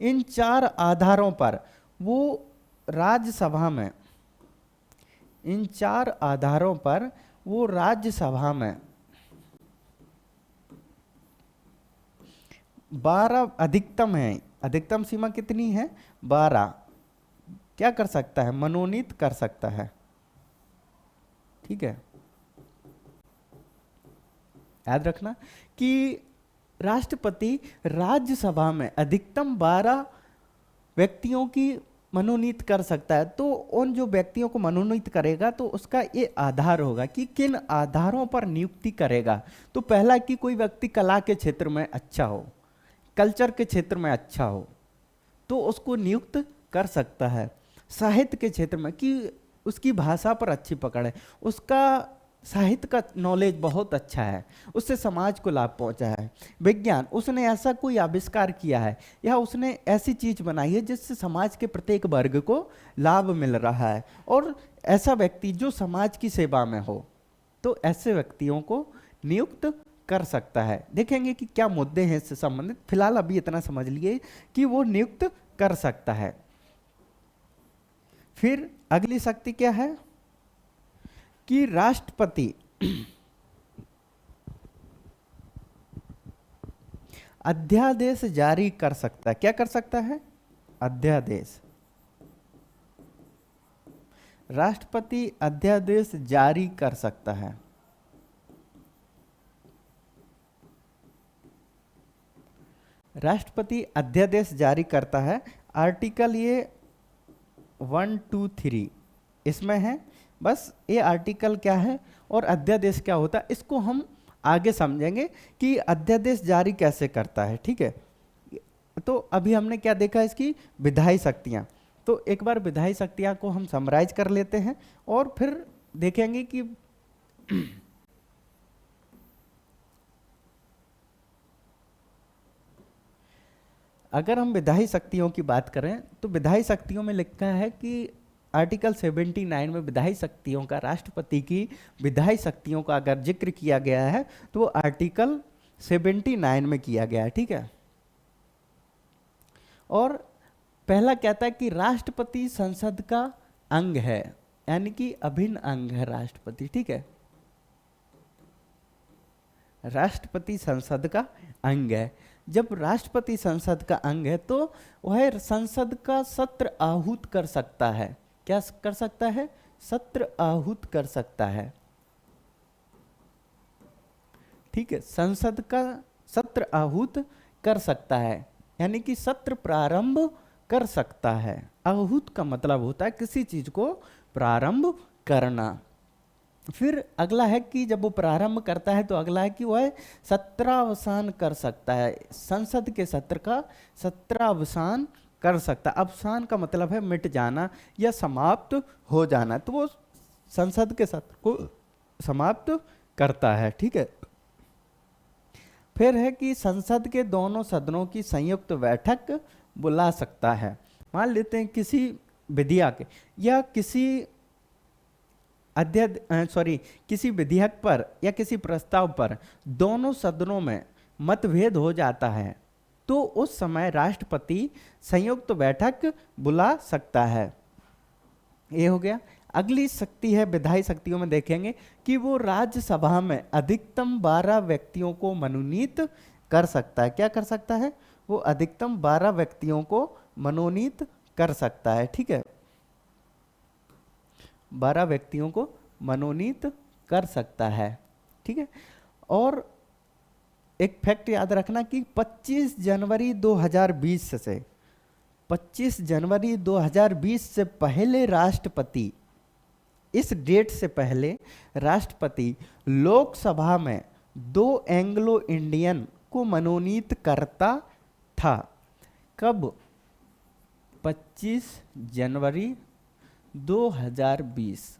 इन 4 आधारों पर वो राज्यसभा में, इन 4 आधारों पर वो राज्यसभा में 12 अधिकतम है। अधिकतम सीमा कितनी है? 12। क्या कर सकता है? मनोनीत कर सकता है। ठीक है, याद रखना कि राष्ट्रपति राज्यसभा में अधिकतम 12 व्यक्तियों की मनोनीत कर सकता है। तो उन जो व्यक्तियों को मनोनीत करेगा तो उसका ये आधार होगा कि किन आधारों पर नियुक्ति करेगा। तो पहला कि कोई व्यक्ति कला के क्षेत्र में अच्छा हो, कल्चर के क्षेत्र में अच्छा हो, तो उसको नियुक्त कर सकता है। साहित्य के क्षेत्र में कि उसकी भाषा पर अच्छी पकड़ है, उसका साहित्य का नॉलेज बहुत अच्छा है, उससे समाज को लाभ पहुंचा है। विज्ञान, उसने ऐसा कोई आविष्कार किया है या उसने ऐसी चीज बनाई है जिससे समाज के प्रत्येक वर्ग को लाभ मिल रहा है, और ऐसा व्यक्ति जो समाज की सेवा में हो, तो ऐसे व्यक्तियों को नियुक्त कर सकता है। देखेंगे कि क्या मुद्दे हैं इससे संबंधित। फिलहाल अभी इतना समझ लिए कि वो नियुक्त कर सकता है। फिर अगली शक्ति क्या है कि राष्ट्रपति अध्यादेश जारी कर सकता है। क्या कर सकता है? अध्यादेश। राष्ट्रपति अध्यादेश जारी कर सकता है। राष्ट्रपति अध्यादेश जारी करता है। आर्टिकल ये 1, 2, 3 इसमें है। बस ये आर्टिकल क्या है और अध्यादेश क्या होता है, इसको हम आगे समझेंगे कि अध्यादेश जारी कैसे करता है। ठीक है, तो अभी हमने क्या देखा, इसकी विधायी शक्तियाँ। तो एक बार विधायी शक्तियाँ को हम समराइज कर लेते हैं और फिर देखेंगे कि अगर हम विधायी शक्तियों की बात करें तो विधायी शक्तियों में लिखा है कि आर्टिकल 79 में विधायी शक्तियों का, राष्ट्रपति की विधायी शक्तियों का अगर जिक्र किया गया है तो वो आर्टिकल 79 में किया गया है। ठीक है, और पहला कहता है कि राष्ट्रपति संसद का अंग है, यानी कि अभिन्न अंग है राष्ट्रपति। ठीक है, राष्ट्रपति संसद का अंग है। जब राष्ट्रपति संसद का अंग है तो वह संसद का सत्र आहूत कर सकता है। क्या कर सकता है? सत्र आहूत कर सकता है। ठीक है, संसद का सत्र आहूत कर सकता है, यानी कि सत्र प्रारंभ कर सकता है। आहूत का मतलब होता है किसी चीज को प्रारंभ करना। फिर अगला है कि जब वो प्रारंभ करता है तो अगला है कि वह सत्रावसान कर सकता है। संसद के सत्र का सत्रावसान कर सकता है। अवसान का मतलब है मिट जाना या समाप्त हो जाना, तो वो संसद के सत्र को समाप्त करता है। ठीक है, फिर है कि संसद के दोनों सदनों की संयुक्त बैठक बुला सकता है। मान लेते हैं किसी विधेयक या किसी किसी विधेयक पर या किसी प्रस्ताव पर दोनों सदनों में मतभेद हो जाता है, तो उस समय राष्ट्रपति संयुक्त बैठक बुला सकता है। ये हो गया। अगली शक्ति है विधायी शक्तियों में, देखेंगे कि वो राज्यसभा में अधिकतम 12 व्यक्तियों को मनोनीत कर सकता है। क्या कर सकता है? वो अधिकतम 12 व्यक्तियों को मनोनीत कर सकता है। ठीक है, 12 व्यक्तियों को मनोनीत कर सकता है। ठीक है, और एक फैक्ट याद रखना कि 25 जनवरी 2020 से 25 जनवरी 2020 से पहले राष्ट्रपति, इस डेट से पहले राष्ट्रपति लोकसभा में 2 एंग्लो इंडियन को मनोनीत करता था। कब? 25 जनवरी 2020,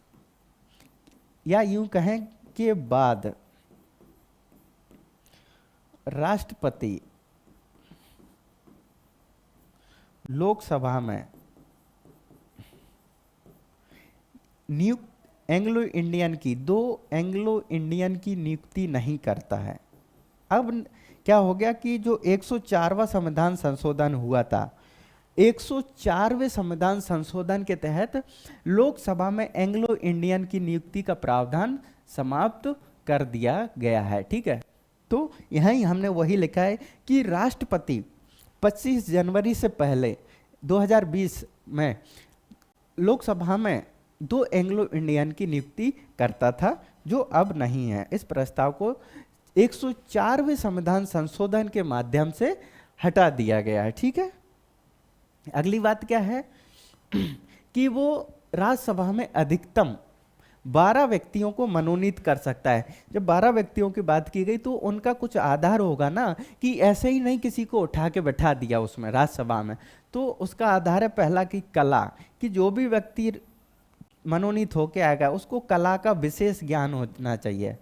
या यूं कहें के बाद राष्ट्रपति लोकसभा में नियुक्त एंग्लो इंडियन की 2 एंग्लो इंडियन की नियुक्ति नहीं करता है। अब क्या हो गया कि जो 104वां संविधान संशोधन हुआ था, 104वें संविधान संशोधन के तहत लोकसभा में एंग्लो इंडियन की नियुक्ति का प्रावधान समाप्त कर दिया गया है। ठीक है, तो यहीं हमने वही लिखा है कि राष्ट्रपति 25 जनवरी से पहले 2020 में लोकसभा में 2 एंग्लो इंडियन की नियुक्ति करता था, जो अब नहीं है। इस प्रस्ताव को 104वें संविधान संशोधन के माध्यम से हटा दिया गया है। ठीक है, अगली बात क्या है कि वो राज्यसभा में अधिकतम 12 व्यक्तियों को मनोनीत कर सकता है। जब 12 व्यक्तियों की बात की गई तो उनका कुछ आधार होगा ना, कि ऐसे ही नहीं किसी को उठा के बैठा दिया उसमें राज्यसभा में। तो उसका आधार है पहला कि कला, कि जो भी व्यक्ति मनोनीत होके आएगा उसको कला का विशेष ज्ञान होना चाहिए,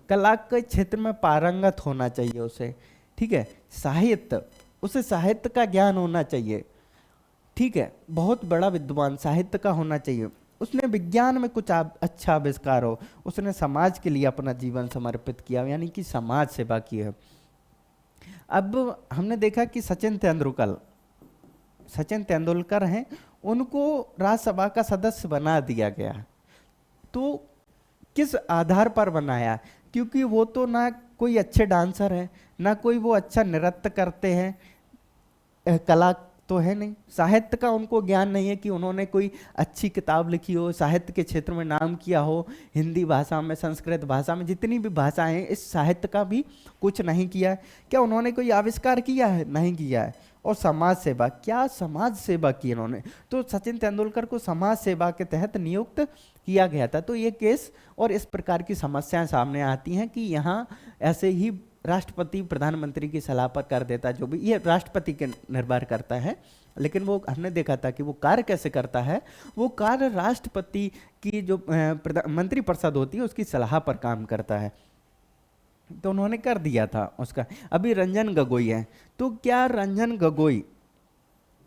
कला के क्षेत्र में पारंगत होना चाहिए उसे, ठीक है। साहित्य, उसे साहित्य का ज्ञान होना चाहिए, ठीक है, बहुत बड़ा विद्वान साहित्य का होना चाहिए। उसने विज्ञान में कुछ अच्छा आविष्कार हो, उसने समाज के लिए अपना जीवन समर्पित किया, यानी कि समाज सेवा की है। अब हमने देखा कि सचिन तेंदुलकर हैं, उनको राज्यसभा का सदस्य बना दिया गया। तो किस आधार पर बनाया? क्योंकि वो तो ना कोई अच्छे डांसर है, ना कोई वो अच्छा नृत्य करते हैं, कला तो है नहीं, साहित्य का उनको ज्ञान नहीं है कि उन्होंने कोई अच्छी किताब लिखी हो, साहित्य के क्षेत्र में नाम किया हो, हिंदी भाषा में, संस्कृत भाषा में, जितनी भी भाषाएं हैं, इस साहित्य का भी कुछ नहीं किया है। क्या उन्होंने कोई आविष्कार किया है? नहीं किया है। और समाज सेवा, क्या समाज सेवा की उन्होंने? तो सचिन तेंदुलकर को समाज सेवा के तहत नियुक्त किया गया था। तो ये केस और इस प्रकार की समस्याएं सामने आती हैं कि यहाँ ऐसे ही राष्ट्रपति प्रधानमंत्री की सलाह पर कर देता, जो भी, ये राष्ट्रपति के निर्भर करता है, लेकिन वो हमने देखा था कि वो कार्य कैसे करता है। वो कार्य राष्ट्रपति की जो मंत्रिपरिषद होती है उसकी सलाह पर काम करता है। तो उन्होंने कर दिया था उसका। अभी रंजन गोगोई है, तो क्या रंजन गोगोई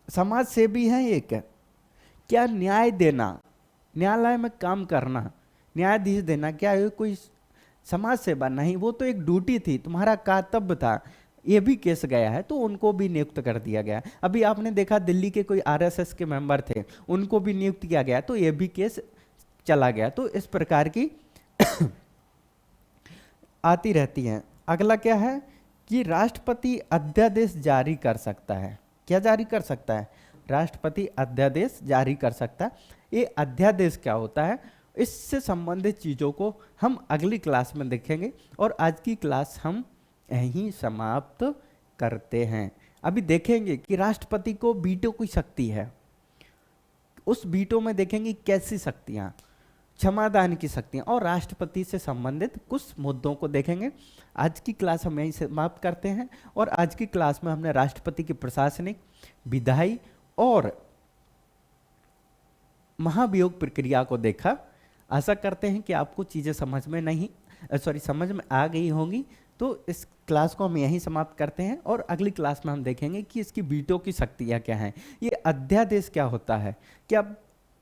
समाज सेवी है? एक क्या न्याय देना, न्यायालय में काम करना, न्यायाधीश देना, क्या ये कोई समाज सेवा? नहीं, वो तो एक ड्यूटी थी, तुम्हारा कर्तव्य था। ये भी केस गया है, तो उनको भी नियुक्त कर दिया गया। अभी आपने देखा दिल्ली के कोई आरएसएस के मेंबर थे, उनको भी नियुक्त किया गया, तो ये भी केस चला गया। तो इस प्रकार की आती रहती हैं। अगला क्या है कि राष्ट्रपति अध्यादेश जारी कर सकता है। क्या जारी कर सकता है? राष्ट्रपति अध्यादेश जारी कर सकता है। ये अध्यादेश क्या होता है, इससे संबंधित चीज़ों को हम अगली क्लास में देखेंगे, और आज की क्लास हम यहीं समाप्त करते हैं। अभी देखेंगे कि राष्ट्रपति को वीटो की शक्ति है, उस वीटो में देखेंगे कैसी शक्तियाँ, क्षमादान की शक्तियाँ, और राष्ट्रपति से संबंधित कुछ मुद्दों को देखेंगे। आज की क्लास हम यहीं समाप्त करते हैं, और आज की क्लास में हमने राष्ट्रपति की प्रशासनिक, विधायी और महाभियोग प्रक्रिया को देखा। आशा करते हैं कि आपको चीज़ें समझ में आ गई होंगी। तो इस क्लास को हम यहीं समाप्त करते हैं, और अगली क्लास में हम देखेंगे कि इसकी वीटो की शक्तियाँ क्या हैं, ये अध्यादेश क्या होता है, क्या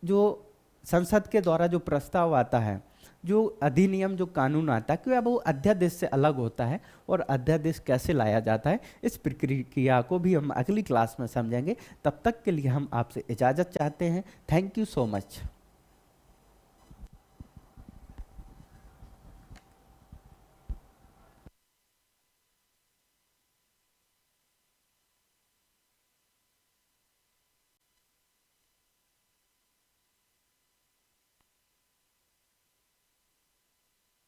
जो संसद के द्वारा जो प्रस्ताव आता है, जो अधिनियम, जो कानून आता है, क्या वो अध्यादेश से अलग होता है, और अध्यादेश कैसे लाया जाता है, इस प्रक्रिया को भी हम अगली क्लास में समझेंगे। तब तक के लिए हम आपसे इजाज़त चाहते हैं। Thank you so much.